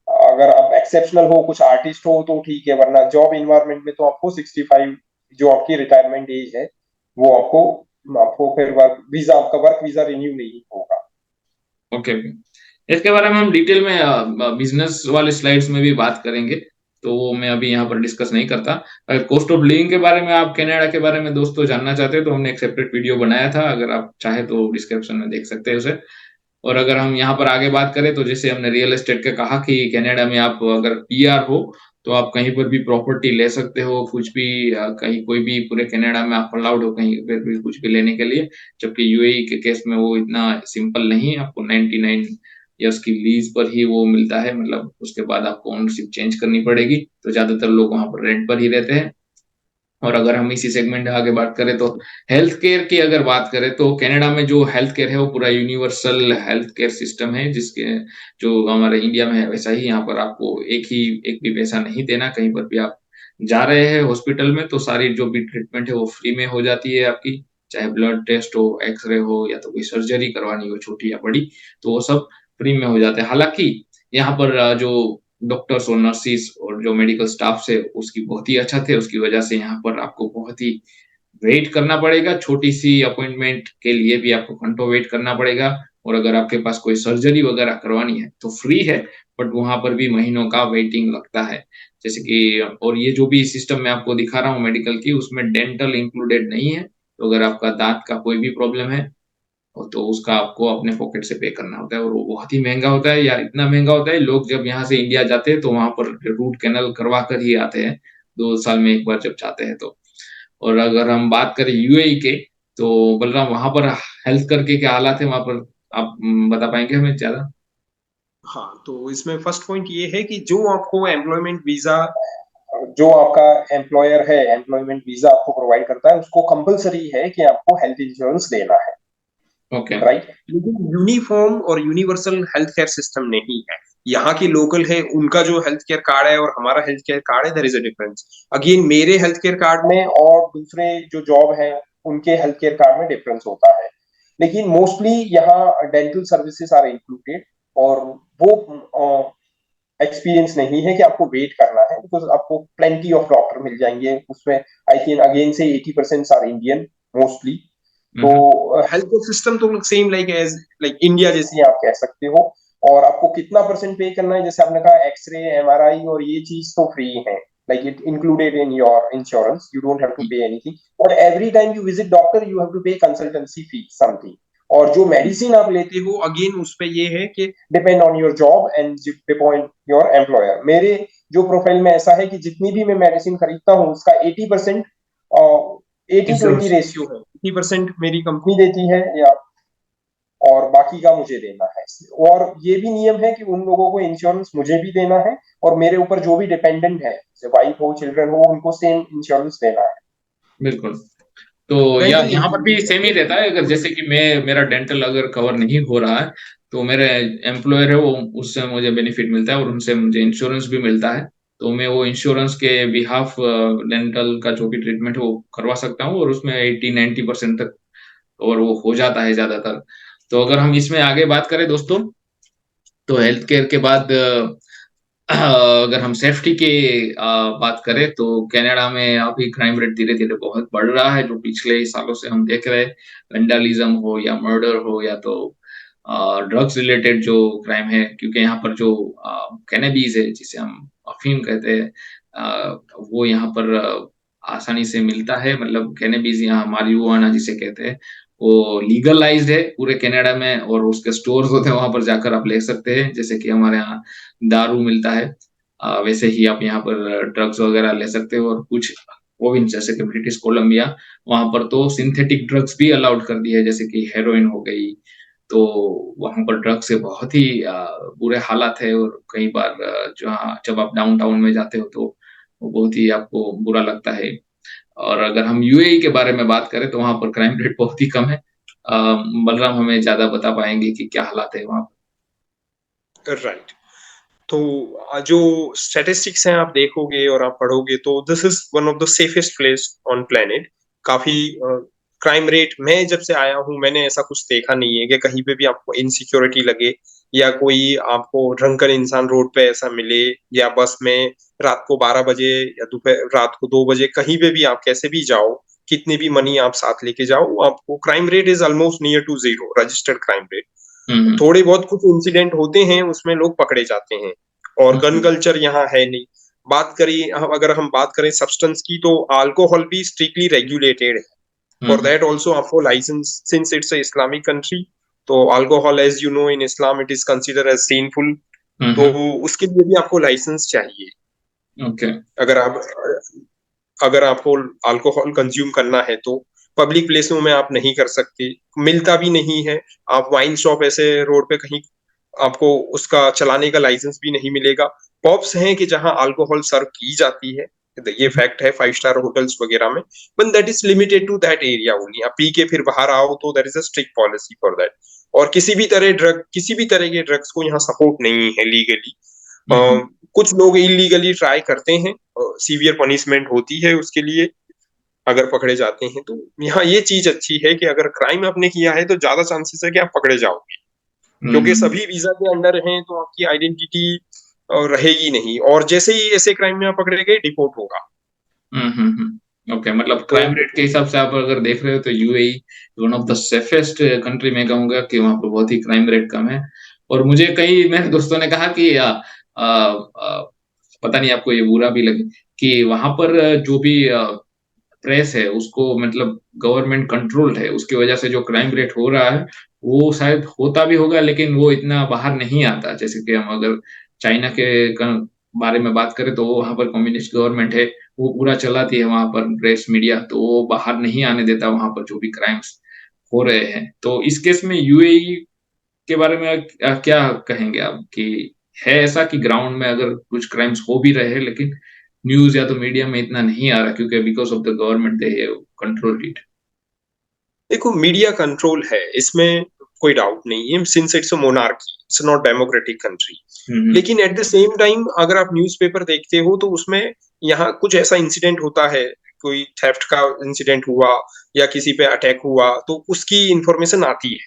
अगर आप एक्सेप्शनल हो, कुछ आर्टिस्ट हो तो ठीक है, वरना जॉब इन्वायरमेंट में तो आपको 65 जो आपकी रिटायरमेंट एज है वो आपको आपको फिर वर्क वीजा, आपका वर्क वीजा रिन्यू नहीं होगा। Okay okay. इसके बारे में हम डिटेल में बिजनेस वाले स्लाइड्स में भी बात करेंगे, तो वो मैं अभी यहाँ पर डिस्कस नहीं करता। कॉस्ट ऑफ लिविंग के बारे में, आप कनाडा के बारे में दोस्तों जानना चाहते हैं तो हमने एक सेपरेट वीडियो बनाया था, अगर आप चाहे तो डिस्क्रिप्शन में देख सकते हैं उसे। और अगर हम यहाँ पर आगे बात करें तो जैसे हमने रियल एस्टेट का कहा कि कनाडा में आप अगर पीआर हो तो आप कहीं पर भी प्रॉपर्टी ले सकते हो, कुछ भी कहीं कोई भी पूरे कनाडा में आप अलाउड हो कहीं पर भी कुछ भी लेने के लिए। जबकि यूएई के केस में वो इतना सिंपल नहीं है, आपको 99 ईयर्स की लीज पर ही वो मिलता है, मतलब उसके बाद आपको ओनरशिप चेंज करनी पड़ेगी, तो ज्यादातर लोग वहां पर रेंट पर ही रहते हैं। और अगर हम इसी सेगमेंट में आगे बात करें तो हेल्थ केयर की अगर बात करें तो कनाडा में जो हेल्थ केयर है वो पूरा यूनिवर्सल हेल्थ केयर सिस्टम है, जिसके जो हमारे इंडिया में है वैसा ही यहाँ पर आपको एक भी पैसा नहीं देना। कहीं पर भी आप जा रहे हैं हॉस्पिटल में तो सारी जो भी ट्रीटमेंट है वो फ्री में हो जाती है आपकी, चाहे ब्लड टेस्ट हो, एक्सरे हो, या तो कोई सर्जरी करवानी हो छोटी या बड़ी, तो वो सब फ्री में हो जाते हैं। हालांकि यहाँ पर जो डॉक्टर्स और नर्सिस और जो मेडिकल स्टाफ है उसकी बहुत ही अच्छा थे, उसकी वजह से यहाँ पर आपको बहुत ही वेट करना पड़ेगा, छोटी सी अपॉइंटमेंट के लिए भी आपको घंटों वेट करना पड़ेगा। और अगर आपके पास कोई सर्जरी वगैरह करवानी है तो फ्री है, बट वहां पर भी महीनों का वेटिंग लगता है। जैसे कि और ये जो भी सिस्टम मैं आपको दिखा रहा हूँ मेडिकल की, उसमें डेंटल इंक्लूडेड नहीं है, तो अगर आपका दांत का कोई भी प्रॉब्लम है और तो उसका आपको अपने पॉकेट से पे करना होता है, और वो बहुत ही महंगा होता है यार, इतना महंगा होता है। लोग जब यहाँ से इंडिया जाते हैं तो वहां पर रूट कैनल करवा कर ही आते हैं, 2 साल में एक बार जब जाते हैं तो। और अगर हम बात करें यूएई के, तो बलराम वहां पर हेल्थ करके क्या हालात है वहां पर, आप बता पाएंगे हमें ज्यादा? हाँ तो इसमें फर्स्ट पॉइंट ये है कि जो आपको एम्प्लॉयमेंट वीजा, जो आपका एम्प्लॉयर है एम्प्लॉयमेंट वीजा आपको प्रोवाइड करता है उसको कंपलसरी है कि आपको हेल्थ इंश्योरेंस लेना है। ओके। राइट। लेकिन यूनिफॉर्म और यूनिवर्सल हेल्थ केयर सिस्टम नहीं है। यहाँ के लोकल है उनका जो हेल्थ केयर कार्ड है और हमारा हेल्थ केयर कार्ड है, there is a difference. Again मेरे हेल्थ केयर कार्ड में में और दूसरे जो जॉब है उनके हेल्थ केयर कार्ड में डिफरेंस होता है। लेकिन मोस्टली यहाँ डेंटल सर्विसेज आर इंक्लूडेड और वो एक्सपीरियंस नहीं है कि आपको वेट करना है, बिकॉज आपको प्लेंटी ऑफ डॉक्टर मिल जाएंगे उसमें। आई थिंक अगेन से 80% आर इंडियन मोस्टली। तो हम्म हेल्थ केयर सिस्टम तो same like as like India जैसी आप कह सकते हो। और आपको कितना परसेंट पे करना है, जैसे आपने कहा एक्सरे एमआरआई और ये चीज तो फ्री है, like it included in your insurance, you don't have to pay anything, but every time you visit doctor you have to pay consultancy fee something। और जो मेडिसिन आप लेते हो अगेन उस पे ये है कि depend on your job and depend your employer. मेरे जो प्रोफाइल में ऐसा है कि जितनी भी मैं मेडिसिन खरीदता हूँ उसका 80% 80-20 रेशियो है, 80% मेरी कंपनी देती है या और बाकी का मुझे देना है। और ये भी नियम है कि उन लोगों को इंश्योरेंस मुझे भी देना है और मेरे ऊपर जो भी डिपेंडेंट है जैसे वाइफ हो चिल्ड्रन हो उनको सेम इंश्योरेंस देना है। बिल्कुल। तो या डेंटल यहाँ पर भी इंक्लूडेड सेम ही रहता है, अगर जैसे कि मेरा डेंटल अगर कवर नहीं हो रहा है तो मेरे एम्प्लॉयर है वो, उससे मुझे बेनिफिट मिलता है और उनसे मुझे इंश्योरेंस भी मिलता है, तो मैं वो इंश्योरेंस के बिहाफ डेंटल का जो भी ट्रीटमेंट है वो करवा सकता हूँ, और उसमें 80-90% तक और वो हो जाता है ज्यादातर। तो अगर हम इसमें आगे बात करें दोस्तों, तो हेल्थ केयर के बाद अगर हम सेफ्टी की बात करें तो कनाडा में अभी क्राइम रेट धीरे-धीरे बहुत बढ़ रहा है, जो पिछले सालों से हम देख रहे हैं। वैंडलिज़्म हो या मर्डर हो या तो ड्रग्स रिलेटेड जो क्राइम है, क्योंकि यहाँ पर जो कैनबिस है, जिसे हम अफ़ीम कहते हैं, वो यहाँ पर आसानी से मिलता है। मतलब कैनबिस यहाँ मारिजुआना जिसे कहते हैं, वो लीगलाइज़्ड है पूरे कनाडा में और उसके स्टोर्स होते हैं, वहाँ पर जाकर आप ले सकते हैं। जैसे कि हमारे यहाँ दारू मिलता है, वैसे ही आप यहाँ पर ड्रग्स वगैरह ले सकते हो और कुछ प्रोविंस जैसे कि ब्रिटिश कोलंबिया, वहाँ पर तो सिंथेटिक ड्रग्स भी अलाउड कर दिए हैं, जैसे कि हेरोइन हो गई। तो वहाँ पर ड्रग्स से बहुत ही बुरे हालात है और कई बार जहाँ जब आप डाउनटाउन में जाते हो तो वो बहुत ही आपको बुरा लगता है। और अगर हम यूएई के बारे में बात करें तो वहाँ पर क्राइम रेट बहुत ही कम है। बलराम हमें ज़्यादा बता पाएँगे कि क्या हालात है वहाँ राइट। तो जो स्टैटिस्टिक्स हैं आप देखोगे और आप पढ़ोगे तो this is one of the safest place on planet. काफी क्राइम रेट, मैं जब से आया हूँ मैंने ऐसा कुछ देखा नहीं है कि कहीं पे भी आपको इनसिक्योरिटी लगे या कोई आपको ड्रंकन इंसान रोड पे ऐसा मिले, या बस में रात को 12 बजे या दोपहर रात को 2 बजे कहीं पे भी आप कैसे भी जाओ, कितने भी मनी आप साथ लेके जाओ, आपको crime rate is almost near to zero, registered crime rate. हुँ, हुँ। थोड़े बहुत कुछ इंसिडेंट होते हैं उसमें लोग पकड़े जाते हैं, और हुँ, गन हुँ। कल्चर यहाँ है नहीं। अगर हम बात करें सब्सटेंस की, तो अल्कोहल भी स्ट्रिक्टली रेगुलेटेड है। हुँ, फॉर हुँ। दैट ऑल्सो आपको license, since it's a Islamic country, तो alcohol as you know in Islam it is consider as sinful. हुँ, तो हुँ। उसके लिए भी आपको लाइसेंस चाहिए। ओके। अगर आप अगर आपको अल्कोहल कंज्यूम करना है तो पब्लिक प्लेसों में आप नहीं कर सकते, मिलता भी नहीं है। आप वाइन शॉप ऐसे रोड पे कहीं आपको उसका चलाने का लाइसेंस भी नहीं मिलेगा। पब्स हैं कि जहां अल्कोहल सर्व की जाती है, ये फैक्ट है 5 स्टार होटल्स वगैरह में, but that is limited to that area only. आप पी के फिर बाहर आओ तो there is a strict policy for that. और किसी भी तरह के ड्रग्स को यहाँ सपोर्ट नहीं है लीगली। हुँ, हुँ। कुछ लोग इलीगली ट्राई करते हैं, सीवियर पनिशमेंट होती है उसके लिए अगर पकड़े जाते हैं। तो यहाँ ये चीज अच्छी है कि अगर क्राइम आपने किया है तो ज्यादा चांसेस है कि आप पकड़े जाओगे, हुँ, क्योंकि हुँ। सभी वीजा के अंडर हैं तो आपकी आइडेंटिटी रहेगी नहीं, और जैसे ही ऐसे क्राइम में आप पकड़े गए डिपोर्ट होगा। हुँ, हुँ, हुँ। ओके, मतलब तो क्राइम रेट के हिसाब से आप अगर देख रहे हो तो UAE one of the safest country मैं कहूँगा कि वहाँ पे बहुत ही क्राइम रेट कम है। और मुझे कई मेरे दोस्तों ने कहा कि पता नहीं आपको ये बुरा भी लगे कि वहाँ पर जो भी प्रेस है उसको मतलब गवर्नमेंट कंट्रोल्ड है, उसकी वजह से जो क्राइम रेट हो रहा है, वो शायद होता भी होगा लेकिन वो इतना बाहर नहीं आता। जैसे कि हम अगर चाइना के क बारे में बात करें तो वो वहाँ पर कम्युनिस्ट गवर्नमेंट है, वो पूरा चलाती है वहाँ पर प्रेस मीडिया, तो वो बाहर नहीं आने देता वहाँ पर जो भी क्राइम्स हो रहे हैं। तो इस केस में यूएई के बारे में क्या कहेंगे आप कि है ऐसा कि ग्राउंड में अगर कुछ क्राइम्स हो भी रहे हैं लेकिन न्यूज़ या तो मीडिया में इतना नहीं आ रहा क्योंकि because of the government they have controlled it. देखो, मीडिया कंट्रोल है इसमें कोई डाउट नहीं है, since it's a monarchy, it's not democratic country. हुँ, हुँ। लेकिन एट द सेम टाइम अगर आप न्यूज़पेपर देखते हो तो उसमें यहाँ कुछ ऐसा इंसिडेंट होता है, कोई थेफ्ट का इंसिडेंट हुआ या किसी पे अटैक हुआ तो उसकी इंफॉर्मेशन आती है,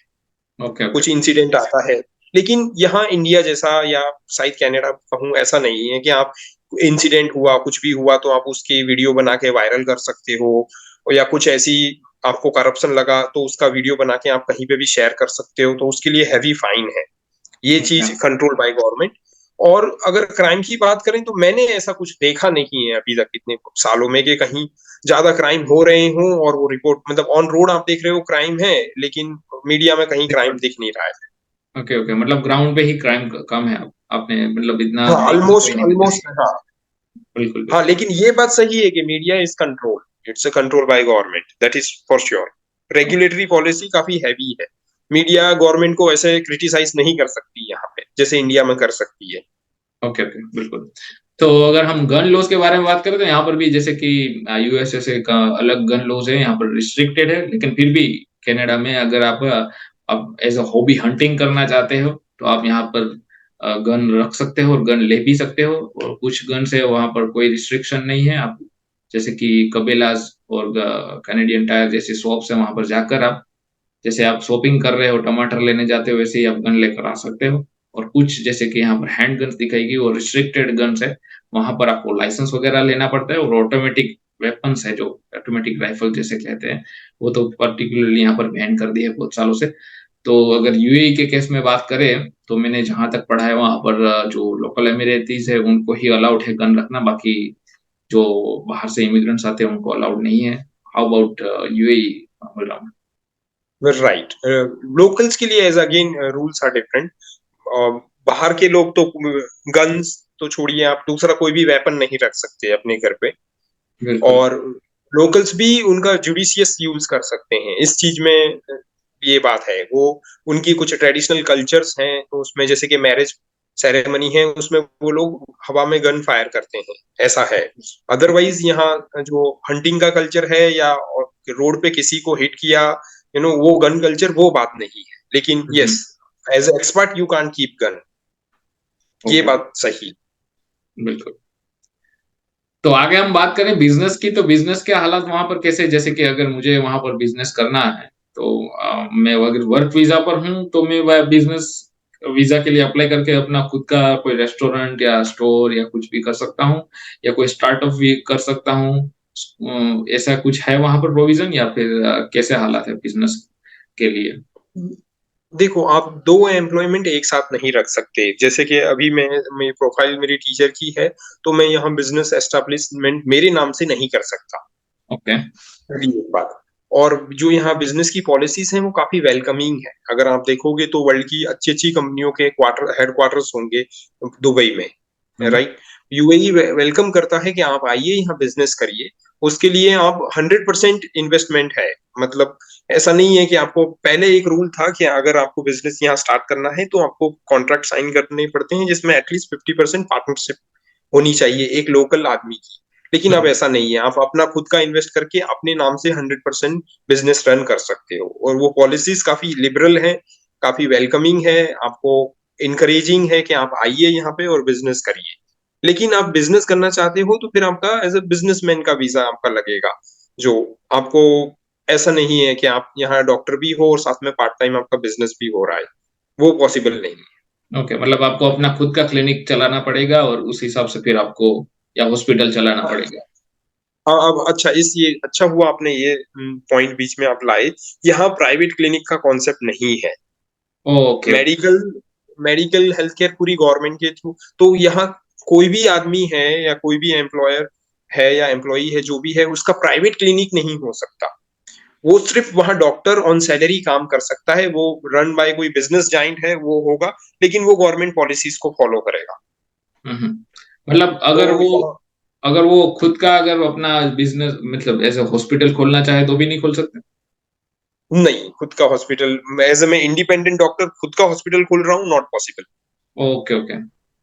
ओके, ओके। कुछ इंसिडेंट आता है। लेकिन यहाँ इंडिया जैसा या शायद कनाडा कहूँ, ऐसा नहीं है कि आप इंसिडेंट हुआ, कुछ भी हुआ तो आप उसकी वीडियो बना के वायरल कर सकते हो, या कुछ ऐसी आपको करप्शन लगा तो उसका वीडियो बना के आप कहीं पे भी शेयर कर सकते हो, तो उसके लिए हैवी फाइन है। ये ओके। चीज कंट्रोल बाय गवर्नमेंट। और अगर क्राइम की बात करें तो मैंने ऐसा कुछ देखा नहीं है अभी तक इतने सालों में कि कहीं ज्यादा क्राइम हो रहे हों और वो रिपोर्ट, मतलब ऑन रोड आप देख रहे हो क्राइम है लेकिन मीडिया में कहीं क्राइम रिकॉर्ड दिख नहीं रहा है। ओके, ओके मतलब ग्राउंड पे ही क्राइम क कम है। आपने मतलब इतना हाँ, देखने को ही ऑलमोस्ट नहीं मिलता। ऑलमोस्ट हाँ। बिल्कुल, हाँ, बिल्कुल। लेकिन ये बात सही है कि media is control, it's a control by government, that is for sure. Regulatory policy काफी हैवी है। मीडिया गवर्नमेंट को ऐसे क्रिटिसाइज नहीं कर सकती यहाँ पे जैसे इंडिया में कर सकती है। ओके, ओके, बिल्कुल। तो अगर हम गन लॉज़ के बारे में बात करें तो यहाँ पर भी जैसे कि यूएसए का अलग गन लॉज़ है, यहाँ पर रिस्ट्रिक्टेड है, लेकिन फिर भी कनाडा में अगर आप एज़ अ हॉबी हंटिंग करना चाहते हो, तो आप यहाँ पर गन रख सकते हो और गन ले भी सकते हो और कुछ गन्स है वहाँ पर कोई रिस्ट्रिक्शन नहीं है। आप जैसे कि कबेलास और कैनेडियन टायर जैसी शॉप्स हैं, वहाँ पर जाकर आप जैसे आप शॉपिंग कर रहे हो, टमाटर लेने जाते हो, वैसे ही आप गन लेकर आ सकते हो। और कुछ जैसे कि यहाँ पर हैंड गन्स दिखाएगी, वो रिस्ट्रिक्टेड गन्स है, वहाँ पर आपको लाइसेंस वगैरह लेना पड़ता है। और ऑटोमेटिक वेपन्स है, जो ऑटोमेटिक राइफल जिसे कहते हैं, वो तो पर्टिकुलरली यहाँ पर बैन कर दी है बहुत सालों से। तो अगर यूएई के केस में बात करें, तो मैंने जहाँ तक पढ़ा है वहाँ पर जो लोकल एमिरेतीज़ है उनको ही अलाउड है गन रखना, बाकी जो बाहर से इमिग्रेंट्स आते हैं उनको अलाउड नहीं है। How about UAE Balram? Right, locals के लिए as again rules are different. बाहर के लोग तो गन्स तो छोड़िए, आप दूसरा कोई भी वेपन नहीं रख सकते अपने घर पे। बिल्कुल। और लोकल्स भी उनका जुडिशियस यूज कर सकते हैं इस चीज में। ये बात है, वो उनकी कुछ ट्रेडिशनल कल्चर्स हैं, तो उसमें जैसे कि मैरिज सेरेमनी है, उसमें वो लोग हवा में गन फायर करते हैं, ऐसा है। अदरवाइज यहाँ जो हंटिंग का कल्चर है या रोड पे किसी को हिट किया, वो गन कल्चर, वो बात नहीं है। लेकिन हुँ, yes, as expert you can't keep gun, ये ओके, बात सही। बिल्कुल। तो आगे हम बात करें बिज़नेस की, तो बिज़नेस के हालात वहाँ पर कैसे? जैसे कि अगर मुझे वहाँ पर बिज़नेस करना है, तो मैं अगर वर्क वीज़ा पर हूँ, तो मैं वह बिज़नेस वीज़ा के लिए अप्लाई करके अपना खुद का कोई रेस्टोरेंट या स्टोर या कुछ भी कर सकता हूँ, या कोई स्टार्टअप भी कर सकता हूँ। ऐसा कुछ है वहाँ पर प्रोविज़न, या फिर कैसे हालात है बिज़नेस के लिए? देखो, आप दो एम्प्लॉयमेंट एक साथ नहीं रख सकते। जैसे कि अभी मेरी प्रोफाइल मेरी टीचर की है, तो मैं यहाँ बिजनेस एस्टेब्लिशमेंट मेरे नाम से नहीं कर सकता। ओके। पहली एक बात। और जो यहाँ बिजनेस की पॉलिसीज हैं वो काफी वेलकमिंग है। अगर आप देखोगे तो वर्ल्ड की अच्छी अच्छी कंपनियों के क्वार्टर हेडक्वार्टर्स होंगे दुबई में, हुँ, राइट। यूएई वेलकम करता है कि आप आइए यहाँ बिजनेस करिए। उसके लिए आप 100% इन्वेस्टमेंट है। मतलब ऐसा नहीं है कि आपको, पहले एक रूल था कि अगर आपको बिजनेस यहाँ स्टार्ट करना है तो आपको कॉन्ट्रैक्ट साइन करने पड़ते हैं जिसमें एटलीस्ट 50% पार्टनरशिप होनी चाहिए एक लोकल आदमी की। लेकिन अब हुँ, ऐसा नहीं है, आप अपना खुद का इन्वेस्ट करके अपने नाम से 100% बिजनेस रन कर सकते हो। और वो पॉलिसीज काफी लिबरल है, काफी वेलकमिंग है, आपको इनकरेजिंग है कि आप आइए यहाँ पे और बिजनेस करिए। लेकिन आप बिजनेस करना चाहते हो तो फिर आपका एज ए बिजनेसमैन का वीजा आपका लगेगा, जो आपको, ऐसा नहीं है कि आप यहाँ डॉक्टर भी हो और साथ में पार्ट टाइम आपका बिजनेस भी हो रहा है, वो पॉसिबल नहीं है। ओके, मतलब आपको अपना खुद का क्लिनिक चलाना पड़ेगा और उस हिसाब से फिर आपको, या हॉस्पिटल चलाना पड़ेगा। हाँ, अब अच्छा, ये अच्छा हुआ आपने ये पॉइंट बीच में आप लाए। यहाँ प्राइवेट क्लिनिक का कॉन्सेप्ट नहीं है। Okay, okay. Medical medical health care पूरी गवर्नमेंट के थ्रू। तो यहाँ कोई भी आदमी है या कोई भी एम्प्लॉयर है या एम्प्लॉई है, जो भी है, उसका प्राइवेट क्लिनिक नहीं हो सकता। वो सिर्फ वहां डॉक्टर ऑन सैलरी काम कर सकता है, वो रन बाय कोई बिजनेस जाइंट है वो होगा, लेकिन वो गवर्नमेंट पॉलिसीज को फॉलो करेगा। हुँ, हुँ। मतलब तो अगर वो खुद का अगर अपना बिज़नेस मतलब ऐसे हॉस्पिटल खोलना चाहे तो भी नहीं खोल सकते? नहीं, खुद का हॉस्पिटल, एज ए मैं इंडिपेंडेंट डॉक्टर खुद का हॉस्पिटल खोल रहा हूँ, नॉट पॉसिबल। Okay, okay.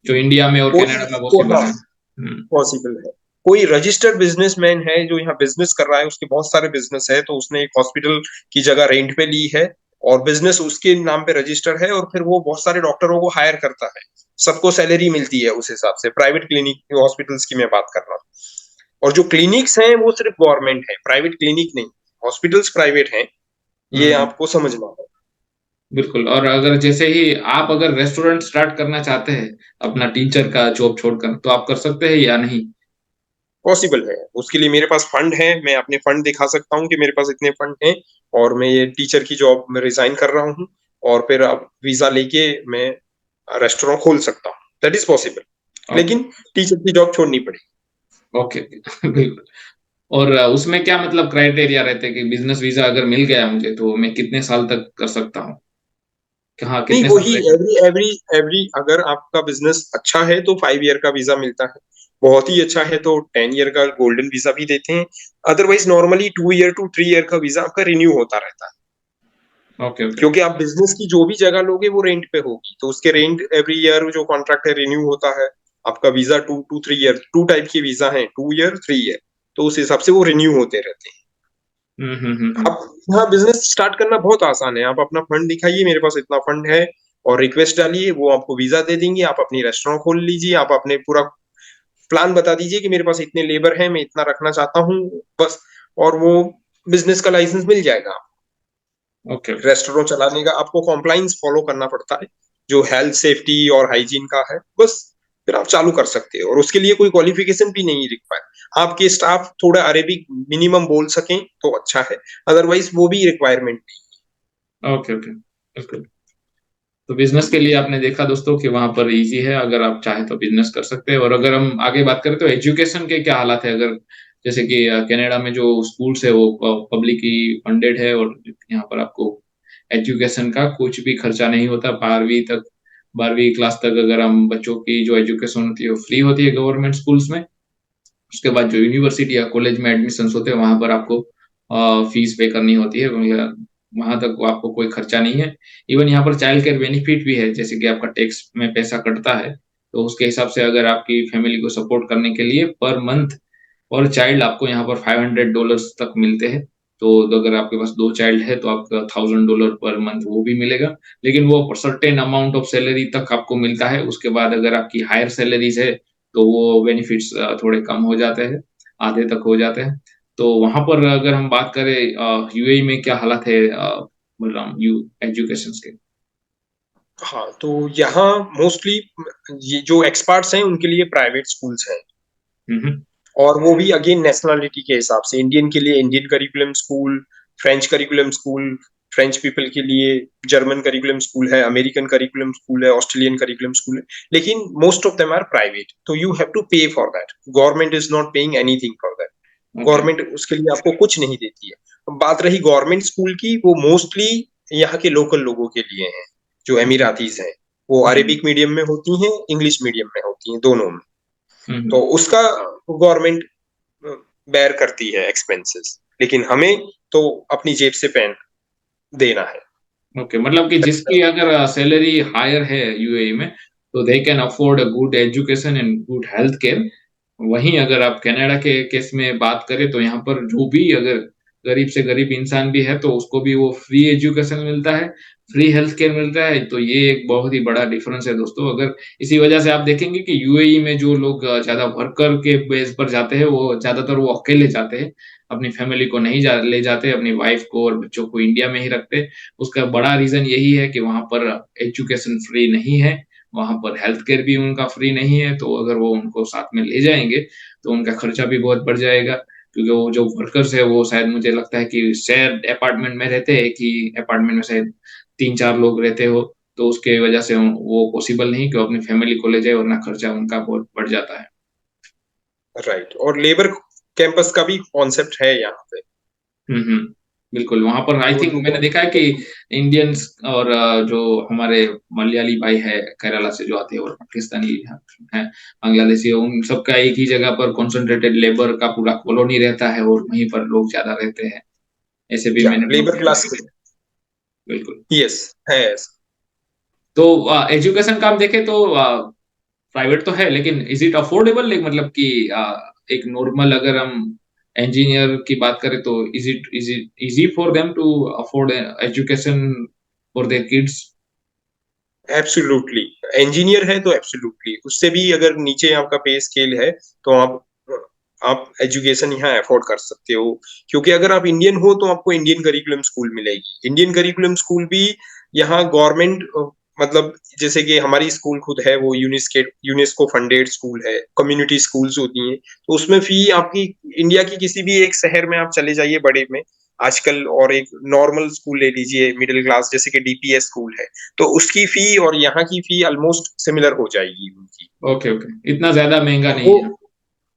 जो इंडिया में और कोई कनाडा में हाँ, पॉसिबल है। हुँ, पॉसिबल है। कोई रजिस्टर्ड बिजनेसमैन है जो यहाँ बिजनेस कर रहा है, उसके बहुत सारे बिजनेस है, तो उसने एक हॉस्पिटल की जगह रेंट पे ली है और बिजनेस उसके नाम पे रजिस्टर है, और फिर वो बहुत सारे डॉक्टरों को हायर करता है, सबको सैलरी मिलती है उस हिसाब से। प्राइवेट क्लिनिक हॉस्पिटल्स की मैं बात कर रहा हूँ। और जो क्लिनिक्स हैं वो सिर्फ गवर्नमेंट है, प्राइवेट क्लिनिक नहीं। हॉस्पिटल्स प्राइवेट हैं, ये हुँ। आपको समझना है। बिल्कुल। और अगर जैसे ही आप अगर रेस्टोरेंट स्टार्ट करना चाहते हैं, अपना टीचर का जॉब छोड़कर, तो आप कर सकते हैं या नहीं? पॉसिबल है, उसके लिए मेरे पास फंड है, मैं अपने फंड दिखा सकता हूँ कि मेरे पास इतने फंड हैं, और मैं ये टीचर की जॉब में रिजाइन कर रहा हूँ, और फिर अब वीजा लेके मैं रेस्टोरेंट खोल सकता हूँ। दैट इज पॉसिबल, ओके, लेकिन टीचर की जॉब छोड़नी पड़ेगी। Okay, okay. बिल्कुल। और उसमें क्या मतलब क्राइटेरिया रहते हैं कि बिज़नेस वीज़ा अगर मिल गया मुझे, तो मैं कितने साल तक कर सकता हूँ? कहाँ नहीं, कितने साल वही रहेगा? एवरी एवरी एवरी अगर आपका बिजनेस अच्छा है तो 5 ईयर का वीजा मिलता है। बहुत ही अच्छा है तो 10 ईयर का गोल्डन वीजा भी देते हैं। Otherwise normally 2 year to 3 year का वीजा आपका रिन्यू होता रहता है। Okay, okay. क्योंकि आप बिजनेस की जो भी जगह लोगे वो रेंट पे होगी, तो उसके रेंट एवरी ईयर जो कॉन्ट्रैक्ट है रिन्यू होता है। आपका visa 2 to 3 year, two type के वीजा है, 2 ईयर 3 ईयर, तो उस हिसाब से वो रिन्यू होते रहते हैं। हुँ, हुँ, हुँ, हुँ। आप, हाँ, बिजनेस स्टार्ट करना बहुत आसान है। आप अपना फंड दिखाइए, मेरे पास इतना फंड है, और रिक्वेस्ट डालिए, वो आपको वीजा दे देंगे। आप अपनी रेस्टोरेंट खोल लीजिए, आप अपने पूरा प्लान बता दीजिए कि मेरे पास इतने लेबर है, मैं इतना रखना चाहता हूँ, बस। और वो बिजनेस का लाइसेंस मिल जाएगा। ओके रेस्टोरेंट चलाने का आपको कॉम्प्लाइंस फॉलो करना पड़ता है, जो हेल्थ सेफ्टी और हाइजीन का है, बस फिर आप चालू कर सकते हो। और उसके लिए कोई क्वालिफिकेशन भी नहीं रिक्वायर। आपके स्टाफ थोड़ा अरेबिक मिनिमम बोल सकें तो अच्छा है, अदरवाइज वो भी रिक्वायरमेंट नहीं। ओके ओके बिल्कुल। तो बिजनेस के लिए आपने देखा दोस्तों कि वहां पर इजी है, अगर आप चाहें तो बिजनेस कर सकते हैं। और अगर हम आगे बात करें तो एजुकेशन के क्या हालात है, अगर जैसे कि कनाडा में जो स्कूल्स है वो पब्लिकली फंडेड है, और यहाँ पर आपको एजुकेशन का कुछ भी खर्चा नहीं होता। 12वीं क्लास तक अगर हम बच्चों की जो एजुकेशन होती है वो फ्री होती है गवर्नमेंट स्कूल्स में। उसके बाद जो यूनिवर्सिटी या कॉलेज में एडमिशन होते हैं वहां पर आपको फीस पे करनी होती है, वहां तक आपको कोई खर्चा नहीं है। इवन यहाँ पर चाइल्ड केयर बेनिफिट भी है, जैसे कि आपका टैक्स में पैसा कटता है, तो उसके हिसाब से अगर आपकी फैमिली को सपोर्ट करने के लिए पर मंथ और चाइल्ड आपको यहाँ पर $500 तक मिलते हैं। तो अगर आपके पास 2 चाइल्ड है तो आपका $1000 पर मंथ वो भी मिलेगा। लेकिन वो सर्टेन अमाउंट ऑफ सैलरी तक आपको मिलता है। उसके बाद अगर आपकी हायर सैलरीज है तो वो बेनिफिट्स थोड़े कम हो जाते हैं, आधे तक हो जाते हैं। तो वहां पर अगर हम बात करें यूएई में क्या हालात है, बोल रहा हूँ यू एजुकेशन के। हाँ, तो यहाँ मोस्टली ये जो एक्सपर्ट्स हैं उनके लिए प्राइवेट स्कूल्स हैं, हम्म और वो भी अगेन नेशनलिटी के हिसाब से। इंडियन के लिए Indian curriculum school, French curriculum school, French people के लिए जर्मन करिकुलम स्कूल है, अमेरिकन करिकुलम स्कूल है, ऑस्ट्रेलियन करिकुलम स्कूल है। लेकिन most of them are private, तो you have to pay for that. Government is not paying anything for that. Okay government उसके लिए आपको कुछ नहीं देती है। अब बात रही गवर्नमेंट स्कूल की, वो मोस्टली यहाँ के लोकल लोगों के लिए हैं, जो एमिरातीज हैं। वो हम्म अरेबिक मीडियम में होती हैं, इंग्लिश मीडियम में होती हैं, दोनों में। तो हम्म उसका गवर्नमेंट बेयर करती है एक्सपेंसेस, लेकिन हमें तो अपनी जेब से पेन देना है। ओके, मतलब कि जिसकी अगर सैलरी हायर है यूएई में, तो they can afford a good education and good health care. वहीं अगर आप कनाडा के केस में बात करें तो यहाँ पर जो भी अगर गरीब से गरीब इंसान भी है तो उसको भी वो फ्री एजुकेशन मिलता है, फ्री हेल्थ केयर मिलता है। तो ये एक बहुत ही बड़ा डिफरेंस है दोस्तों। अगर इसी वजह से आप देखेंगे कि यूएई में जो लोग ज्यादा वर्कर के बेस पर जाते हैं वो ज्यादातर वो अकेले जाते हैं, अपनी फैमिली को नहीं ले जाते, अपनी वाइफ को और बच्चों को इंडिया में ही रखते। उसका बड़ा रीजन यही है कि वहां पर एजुकेशन फ्री नहीं है, वहां पर हेल्थ केयर भी उनका फ्री नहीं है। तो अगर वो उनको साथ में ले जाएंगे तो उनका खर्चा भी बहुत बढ़ जाएगा, क्योंकि वो जो वर्कर्स है वो शायद मुझे लगता है कि शेयर अपार्टमेंट में रहते हैं, एक ही अपार्टमेंट में शायद 3-4 लोग रहते हो। तो उसके वजह से वो पॉसिबल नहीं कि वो अपनी फैमिली को ले जाए, वरना खर्चा उनका बहुत बढ़ जाता है। राइट, और लेबर कैंपस का भी कॉन्सेप्ट है यहाँ पे। हम्म, बिल्कुल। वहां पर आई तो थिंक मैंने देखा है कि इंडियंस और जो हमारे मलयाली भाई है केरला से जो आते हैं और पाकिस्तानी है, बांग्लादेशी है, उन सबका एक ही जगह पर कॉन्सेंट्रेटेड लेबर का पूरा कॉलोनी रहता है और वहीं पर लोग ज्यादा रहते हैं, ऐसे भी या मैंने बहुत लेबर जगह क्लास, देखे। बिल्कुल। यस है ऐसा। तो एजुकेशन का हम देखें तो प्राइवेट तो है, लेकिन इज इट अफोर्डेबल, मतलब कि एक नॉर्मल अगर हम इंजीनियर की बात करें तो is it easy for them to afford education for their kids. Absolutely, engineer है तो एब्सोल्युटली, उससे भी अगर नीचे आपका पे स्केल है तो आप एजुकेशन यहाँ अफोर्ड कर सकते हो। क्योंकि अगर आप इंडियन हो तो आपको इंडियन करिकुलम स्कूल मिलेगी। इंडियन करिकुलम स्कूल भी यहाँ गवर्नमेंट, मतलब जैसे कि हमारी स्कूल खुद है, वो यूनेस्को फंडेड स्कूल है, कम्युनिटी स्कूल्स होती हैं। तो उसमें फी आपकी इंडिया की किसी भी एक शहर में आप चले जाइए बड़े में आजकल, और एक नॉर्मल स्कूल ले लीजिए मिडिल क्लास, जैसे कि डीपीएस स्कूल है, तो उसकी फी और यहाँ की फी ऑलमोस्ट सिमिलर हो जाएगी उनकी। ओके ओके, इतना ज्यादा महंगा नहीं वो है।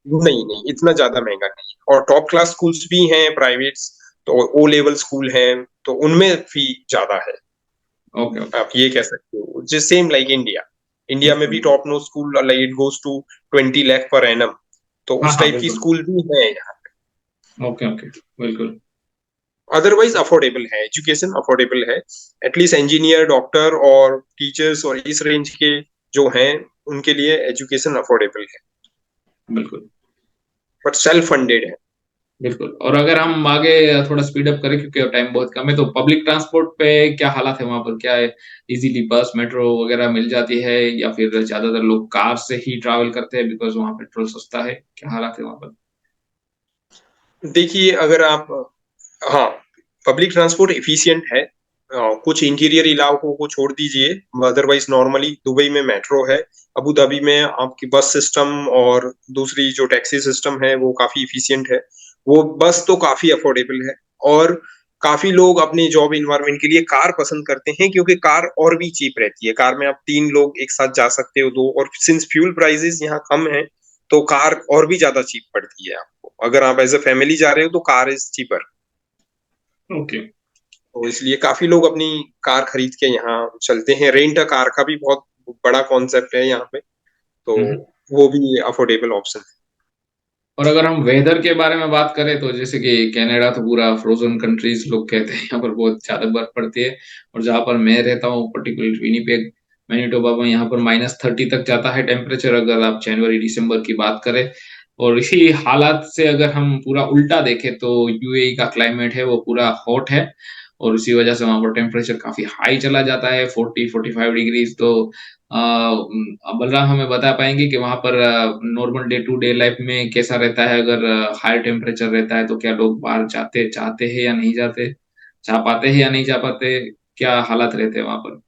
नहीं नहीं, इतना ज्यादा महंगा नहीं है। और टॉप क्लास स्कूल्स भी हैं प्राइवेट्स, तो ओ लेवल स्कूल हैं, तो उनमें फी ज्यादा है। Okay okay. आप ये कह सकते हो जो सेम लाइक इंडिया। इंडिया में भी top no school like it goes to 20 lakh per annum, तो हाँ उस हाँ टाइप की बिल्कुल। स्कूल भी है यहाँ। ओके ओके बिल्कुल। अदरवाइज अफोर्डेबल है, एजुकेशन अफोर्डेबल है। एटलीस्ट इंजीनियर, डॉक्टर और टीचर्स और इस रेंज के जो हैं उनके लिए एजुकेशन अफोर्डेबल है, बिल्कुल बट सेल्फ फंडेड है। बिल्कुल। और अगर हम आगे थोड़ा स्पीड अप करें क्योंकि टाइम बहुत कम है, तो पब्लिक ट्रांसपोर्ट पे क्या हालात है वहां पर, क्या है इजीली बस मेट्रो वगैरह मिल जाती है, या फिर ज्यादातर लोग कार से ही ट्रैवल करते हैं बिकॉज वहां पेट्रोल सस्ता है, क्या हालात है वहां पर। देखिए, अगर आप, हाँ, पब्लिक ट्रांसपोर्ट एफिशिएंट है, कुछ इंटीरियर इलाकों को छोड़ दीजिए, अदरवाइज नॉर्मली दुबई में मेट्रो है, अबू धाबी में आपकी बस सिस्टम और दूसरी जो टैक्सी सिस्टम है वो काफी इफिशियंट है। वो बस तो काफी अफोर्डेबल है, और काफी लोग अपने जॉब इन्वायरमेंट के लिए कार पसंद करते हैं, क्योंकि कार और भी चीप रहती है। कार में आप 3 लोग एक साथ जा सकते हो, दो, और सिंस फ्यूल प्राइसेस यहाँ कम है तो कार और भी ज्यादा चीप पड़ती है आपको। अगर आप एज अ फैमिली जा रहे हो तो कार इज चीपर। ओके। तो इसलिए काफी लोग अपनी कार खरीद के यहाँ चलते हैं। रेंट अ कार का भी बहुत बड़ा कॉन्सेप्ट है यहाँ पे, तो हम्म। वो भी अफोर्डेबल ऑप्शन है। और अगर हम वेदर के बारे में बात करें तो जैसे कि कनाडा तो पूरा फ्रोजन कंट्रीज लोग कहते हैं, यहाँ पर बहुत ज्यादा बर्फ पड़ती है। और जहाँ पर मैं रहता हूँ पर्टिकुलर विनीपेग मैनिटोबा में, यहाँ पर -30 तक जाता है टेम्परेचर अगर आप जनवरी दिसंबर की बात करें। और इसी हालात से अगर हम पूरा उल्टा देखें तो यूएई का क्लाइमेट है वो पूरा हॉट है, और इसी वजह से वहाँ पर टेम्परेचर काफी हाई चला जाता है 40-45 डिग्रीज। तो बलराम हमें बता पाएंगे कि वहाँ पर normal day to day life में कैसा रहता है? अगर हाई टेम्परेचर रहता है तो क्या लोग बाहर जाते चाहते हैं या नहीं जाते, जा पाते हैं या नहीं जा पाते, क्या हालात रहते हैं वहाँ पर?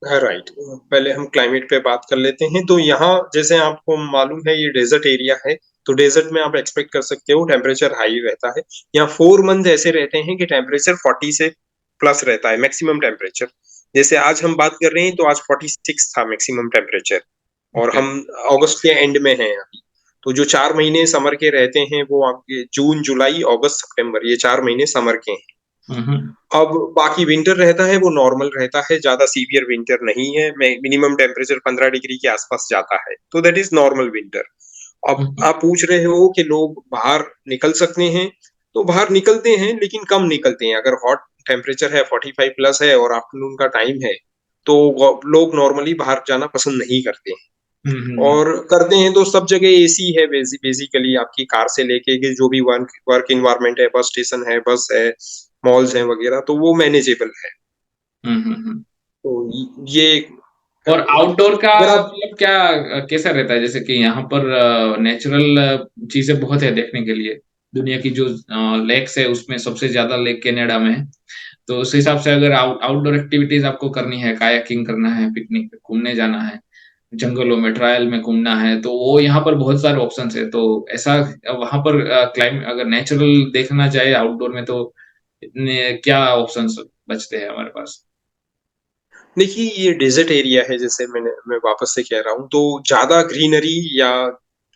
राइट, पहले हम क्लाइमेट पे बात कर लेते हैं। तो यहाँ जैसे आपको मालूम है ये डेजर्ट एरिया है, तो डेजर्ट में आप एक्सपेक्ट कर सकते हो टेम्परेचर हाई रहता है। यहाँ 4 मंथ ऐसे रहते हैं कि टेम्परेचर 40 से प्लस रहता है मैक्सिमम टेम्परेचर। जैसे आज हम बात कर रहे हैं तो आज 46 था मैक्सिमम टेम्परेचर, और ओके। हम अगस्त के एंड में हैं अभी। तो जो 4 महीने समर के रहते हैं वो आपके जून जुलाई अगस्त सितंबर, ये 4 महीने समर के हैं। हम्म। अब बाकी विंटर रहता है वो नॉर्मल रहता है, ज्यादा सीवियर विंटर नहीं है। मिनिमम टेम्परेचर 15 डिग्री के आसपास जाता है, तो दैट इज नॉर्मल विंटर। अब हम्म। आप पूछ रहे हो कि लोग बाहर निकल सकते हैं, तो बाहर निकलते हैं लेकिन कम निकलते हैं। अगर हॉट टेम्परेचर है 45 प्लस है और आफ्टरनून का टाइम है, तो लोग नॉर्मली बाहर जाना पसंद नहीं करते हैं। हम्म। और करते हैं तो सब जगह एसी है, बेसिकली आपकी कार से लेके कि जो भी वर्क वर्क इन्वायरमेंट है, बस स्टेशन है, बस है, मॉल्स हैं वगैरह, तो वो मैनेजेबल है। हम्म। तो ये और आउटडोर का अगर आप मतलब क्या कैसा रहता है? जैसे कि यहाँ पर नेचुरल चीजें बहुत है देखने के लिए। दुनिया की जो लेक्स है उसमें सबसे ज्यादा लेक कनाडा में है। तो उस हिसाब से अगर आउटडोर एक्टिविटीज आपको करनी है, कायाकिंग करना है, पिकनिक पे घूमने जाना है, जंगलों में ट्रायल में घूमना है, तो वो यहाँ पर बहुत सारे ऑप्शंस है। तो ऐसा वहां पर क्लाइमेट अगर नेचुरल देखना चाहे आउटडोर में तो इतने क्या ऑप्शंस बचते हैं हमारे पास? देखिए ये डेजर्ट एरिया है, जैसे मैं वापस से कह रहा हूँ, तो ज्यादा ग्रीनरी या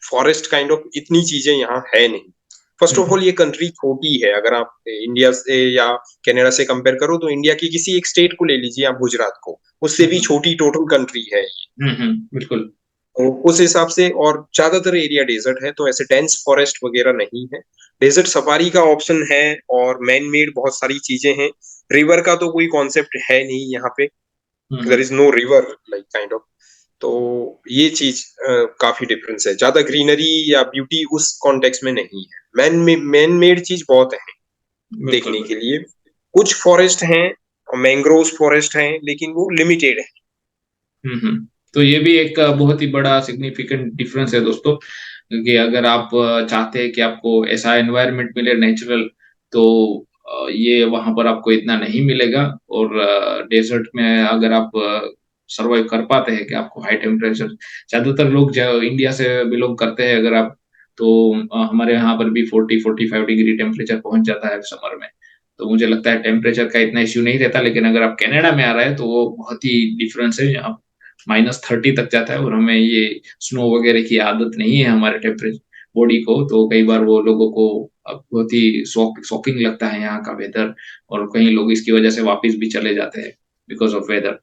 फॉरेस्ट काइंड ऑफ इतनी चीजें यहाँ है नहीं। First of hmm. ऑल ये कंट्री छोटी है। अगर आप इंडिया से या कनाडा से कंपेयर करो तो इंडिया की किसी एक स्टेट को ले लीजिए आप, गुजरात को, उससे भी छोटी टोटल कंट्री है। बिल्कुल। तो उस हिसाब से, और ज्यादातर एरिया डेजर्ट है, तो ऐसे डेंस फॉरेस्ट वगैरह नहीं है। डेजर्ट सफारी का ऑप्शन है, और मैन मेड बहुत सारी चीजें हैं। रिवर का तो कोई कॉन्सेप्ट है नहीं यहाँ पे, there hmm. Is no river like kind of. तो ये चीज काफी डिफरेंस है, ज्यादा ग्रीनरी या ब्यूटी उस कॉन्टेक्स्ट में नहीं है। मैन मेड चीज बहुत है बिल्कुल देखने के बिल्कुल। लिए। कुछ फॉरेस्ट हैं, मैंग्रोव फॉरेस्ट हैं, लेकिन वो लिमिटेड है। तो ये भी एक बहुत ही बड़ा सिग्निफिकेंट डिफरेंस है दोस्तों, क्योंकि अगर आप चाहते हैं कि आपको ऐसा एनवायरनमेंट मिले नेचुरल, तो ये वहां पर आपको इतना नहीं मिलेगा। और डेजर्ट में अगर आप सरवाइव कर पाते हैं कि आपको हाई टेम्परेचर, ज्यादातर लोग जो इंडिया से बिलोंग करते हैं अगर आप, तो हमारे यहाँ पर भी 40-45 डिग्री टेम्परेचर पहुंच जाता है समर में। तो मुझे लगता है टेम्परेचर का इतना इश्यू नहीं रहता। लेकिन अगर आप कनाडा में आ रहे हैं तो वो बहुत ही डिफरेंस है, यहाँ -30 तक जाता है, और हमें ये स्नो वगैरह की आदत नहीं है हमारे टेम्परेचर बॉडी को। तो कई बार वो लोगों को बहुत ही शॉकिंग लगता है यहाँ का वेदर, और कई लोग इसकी वजह से वापस भी चले जाते हैं बिकॉज ऑफ वेदर।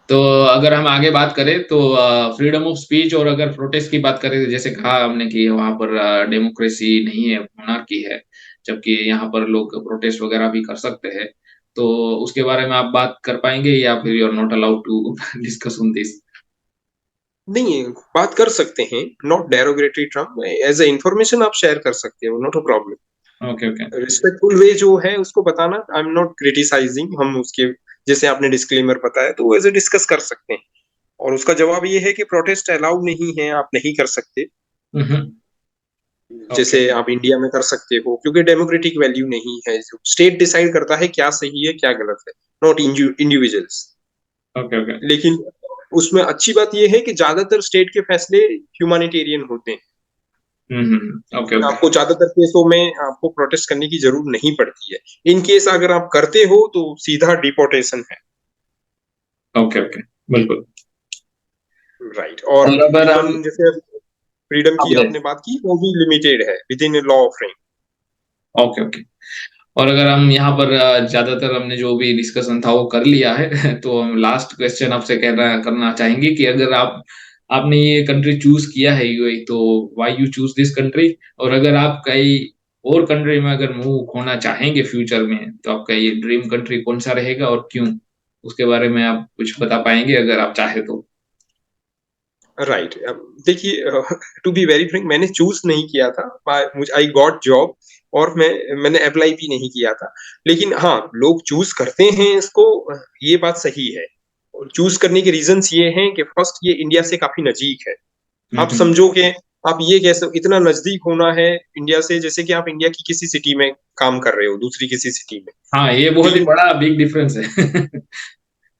तो अगर हम आगे बात करें तो फ्रीडम ऑफ स्पीच और अगर प्रोटेस्ट की बात करें, तो जैसे कहा हमने कि वहां पर डेमोक्रेसी नहीं है, मोनार्की है, जबकि यहाँ पर लोग प्रोटेस्ट वगैरह भी कर सकते हैं। तो उसके बारे में आप बात कर पाएंगे या फिर you are not allowed to discuss on this? नहीं, बात कर सकते हैं, not derogatory term, as a information आप शेयर कर सकते हो, not a problem. Okay okay. Respectful way जो है उसको बताना, आई एम नॉट क्रिटिसाइजिंग, हम उसके जैसे आपने डिस्क्लेमर बताया तो एज ए डिस्कस कर सकते हैं। और उसका जवाब ये है कि प्रोटेस्ट अलाउड नहीं है, आप नहीं कर सकते। हम्म। जैसे ओके आप इंडिया में कर सकते हो, क्योंकि डेमोक्रेटिक वैल्यू नहीं है। स्टेट डिसाइड करता है क्या सही है क्या गलत है, नॉट इंडिविजुअल्स। Okay okay. लेकिन उसमें अच्छी बात यह है कि ज्यादातर स्टेट के फैसले ह्यूमैनिटेरियन होते हैं। ओके ओके आपको ज्यादातर केसों में आपको प्रोटेस्ट करने की जरूरत नहीं पड़ती है। इन केस अगर आप करते हो तो सीधा डिपोर्टेशन है। ओके ओके, बिल्कुल। राइट। और और अगर हम फ्रीडम, जैसे फ्रीडम आप की बताइए। आपने बात की, वो भी लिमिटेड है with in law frame. Okay okay. और अगर हम यहाँ पर ज्यादातर हमने जो भी डिस्कशन था वो कर लिया है तो हम लास्ट क्वेश्चन आपसे कहना करना चाहेंगे कि अगर आपने ये कंट्री चूज किया है यूएई, तो why you choose this country. और अगर आप कई और कंट्री में अगर मूव होना चाहेंगे फ्यूचर में, तो आपका ये ड्रीम कंट्री कौन सा रहेगा और क्यों, उसके बारे में आप कुछ बता पाएंगे अगर आप चाहे तो। राइट। देखिए, टू बी वेरी फ्रैंक, मैंने चूज नहीं किया था। आई गॉट जॉब, और मैंने अप्लाई भी नहीं किया था। लेकिन हाँ, लोग चूज करते हैं इसको, ये बात सही है। चूज करने के रीजंस ये हैं कि फर्स्ट, ये इंडिया से काफी नजदीक है। आप हम्म। समझो कि आप ये कैसे इतना नजदीक होना है इंडिया से, जैसे कि आप इंडिया की किसी सिटी में काम कर रहे हो, दूसरी किसी सिटी में हाँ, ये बहुत ही तीन बड़ा बिग डिफरेंस है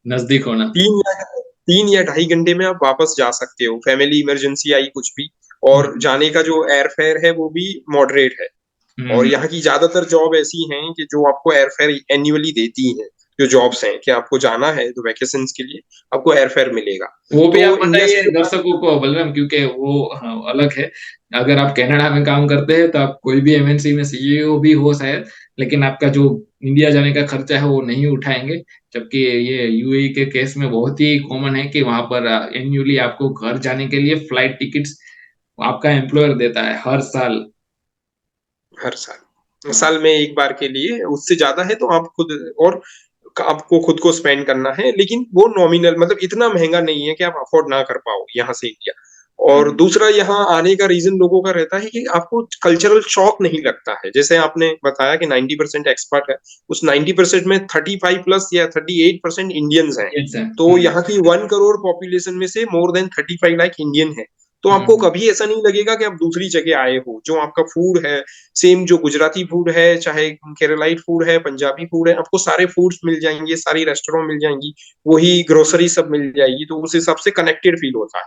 नजदीक होना। तीन या 3 या ढाई घंटे में आप वापस जा सकते हो, फैमिली इमरजेंसी आई कुछ भी। और हम्म जाने का जो एयर फेयर है वो भी मॉडरेट है। और हम्म। यहाँ की ज्यादातर जॉब ऐसी हैं कि जो आपको एयर फेयर एनुअली देती हैं। जो जॉब्स हैं कि आपको जाना है तो वैकेशंस के लिए आपको एयर फेयर मिलेगा। वो भी तो आप इंडिया से बताइए जो दर्शकों को बलराम, क्योंकि वो हाँ, अलग है। अगर आप कनाडा में काम करते हैं तो आप कोई भी एमएनसी में सीईओ भी हो शायद, लेकिन आपका जो इंडिया जाने का खर्चा है वो नहीं उठाएंगे। जबकि ये यूएई के केस में बहुत ही कॉमन है कि वहां पर एन्युअली आपको घर जाने के लिए फ्लाइट टिकट्स आपका एम्प्लॉयर देता है हर साल। हर साल, हाँ। साल में एक बार के लिए, उससे ज्यादा है तो आप खुद, और आपको खुद को स्पेंड करना है। लेकिन वो नॉमिनल, मतलब इतना महंगा नहीं है कि आप अफोर्ड ना कर पाओ यहाँ से इंडिया। और हम्म दूसरा, यहाँ आने का रीजन लोगों का रहता है कि आपको कल्चरल शॉक नहीं लगता है। जैसे आपने बताया कि 90% एक्सपर्ट है, उस 90% में 35+ या 38% इंडियंस हैं। यस है। तो यहाँ की 1 करोड़ पॉपुलेशन में से मोर देन 35 लाख इंडियन है। तो आपको हम्म कभी ऐसा नहीं लगेगा कि आप दूसरी जगह आए हो। जो आपका फूड है, सेम जो गुजराती फूड है, चाहे केरलाइट फूड है, पंजाबी फूड है, आपको सारे फूड्स मिल जाएंगे, सारी रेस्टोरेंट मिल जाएंगी, वही ग्रोसरी सब मिल जाएगी। तो उस हिसाब से कनेक्टेड फील होता है।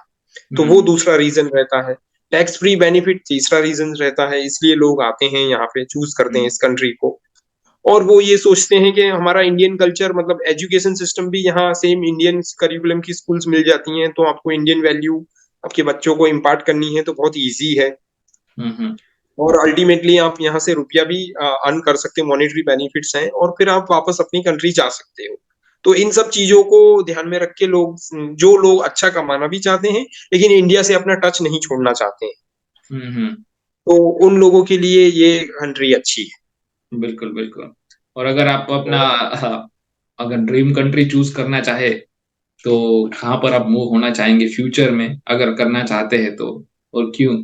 तो वो हम्म दूसरा रीजन रहता है। टैक्स फ्री बेनिफिट तीसरा रीजन रहता है, इसलिए लोग आते हैं यहाँ पे, चूज करते हैं हम्म इस कंट्री को। और वो ये सोचते हैं कि हमारा इंडियन कल्चर, मतलब एजुकेशन सिस्टम भी यहाँ सेम इंडियन करिकुलम की स्कूल्स मिल जाती हैं, तो आपको इंडियन वैल्यू आपके बच्चों को इम्पार्ट करनी है तो बहुत ईजी है। हम्म। और अल्टीमेटली आप यहाँ से रुपया भी अर्न कर सकते हो, मॉनेटरी बेनिफिट्स हैं, और फिर आप वापस अपनी कंट्री जा सकते हो। तो इन सब चीजों को ध्यान में रख के लोग, जो लोग अच्छा कमाना भी चाहते हैं लेकिन इंडिया से अपना टच नहीं छोड़ना चाहते हैं, हम्म। तो उन लोगों के लिए ये कंट्री अच्छी है। बिल्कुल बिल्कुल। और अगर आपको अपना और अगर ड्रीम कंट्री चूज करना चाहे, तो कहाँ पर आप मूव होना चाहेंगे फ्यूचर में अगर करना चाहते हैं तो, और क्यों।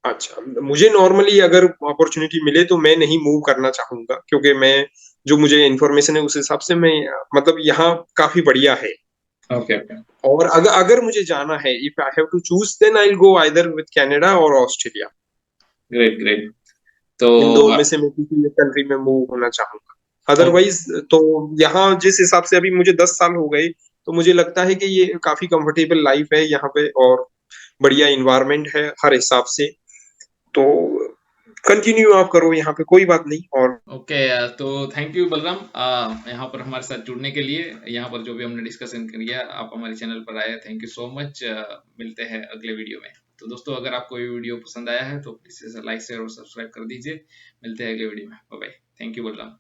अच्छा, मुझे नॉर्मली अगर अपॉर्चुनिटी मिले तो मैं नहीं मूव करना चाहूंगा, क्योंकि मैं, जो मुझे इन्फॉर्मेशन है उस हिसाब से मैं, मतलब यहाँ काफी बढ़िया है। Okay okay. और अगर अगर मुझे जाना है, if I have to choose, then I will go either with Canada और ऑस्ट्रेलिया। Great great. तो इन दो में से मैं किसी एक कंट्री में मूव होना चाहूंगा। अदरवाइज तो यहाँ जिस हिसाब से अभी मुझे 10 साल हो गए, तो मुझे लगता है कि ये काफी कंफर्टेबल लाइफ है यहाँ पे, और बढ़िया इन्वायरमेंट है हर हिसाब से। तो कंटिन्यू आप करो यहाँ पे, कोई बात नहीं। और ओके, तो थैंक यू बलराम, यहाँ पर हमारे साथ जुड़ने के लिए। यहाँ पर जो भी हमने डिस्कशन किया, आप हमारे चैनल पर आए, थैंक यू सो मच। मिलते हैं अगले वीडियो में। तो दोस्तों, अगर आपको ये वीडियो पसंद आया है तो प्लीज लाइक शेयर और सब्सक्राइब कर दीजिए। मिलते हैं अगले वीडियो में। Bye bye. Thank you Balram.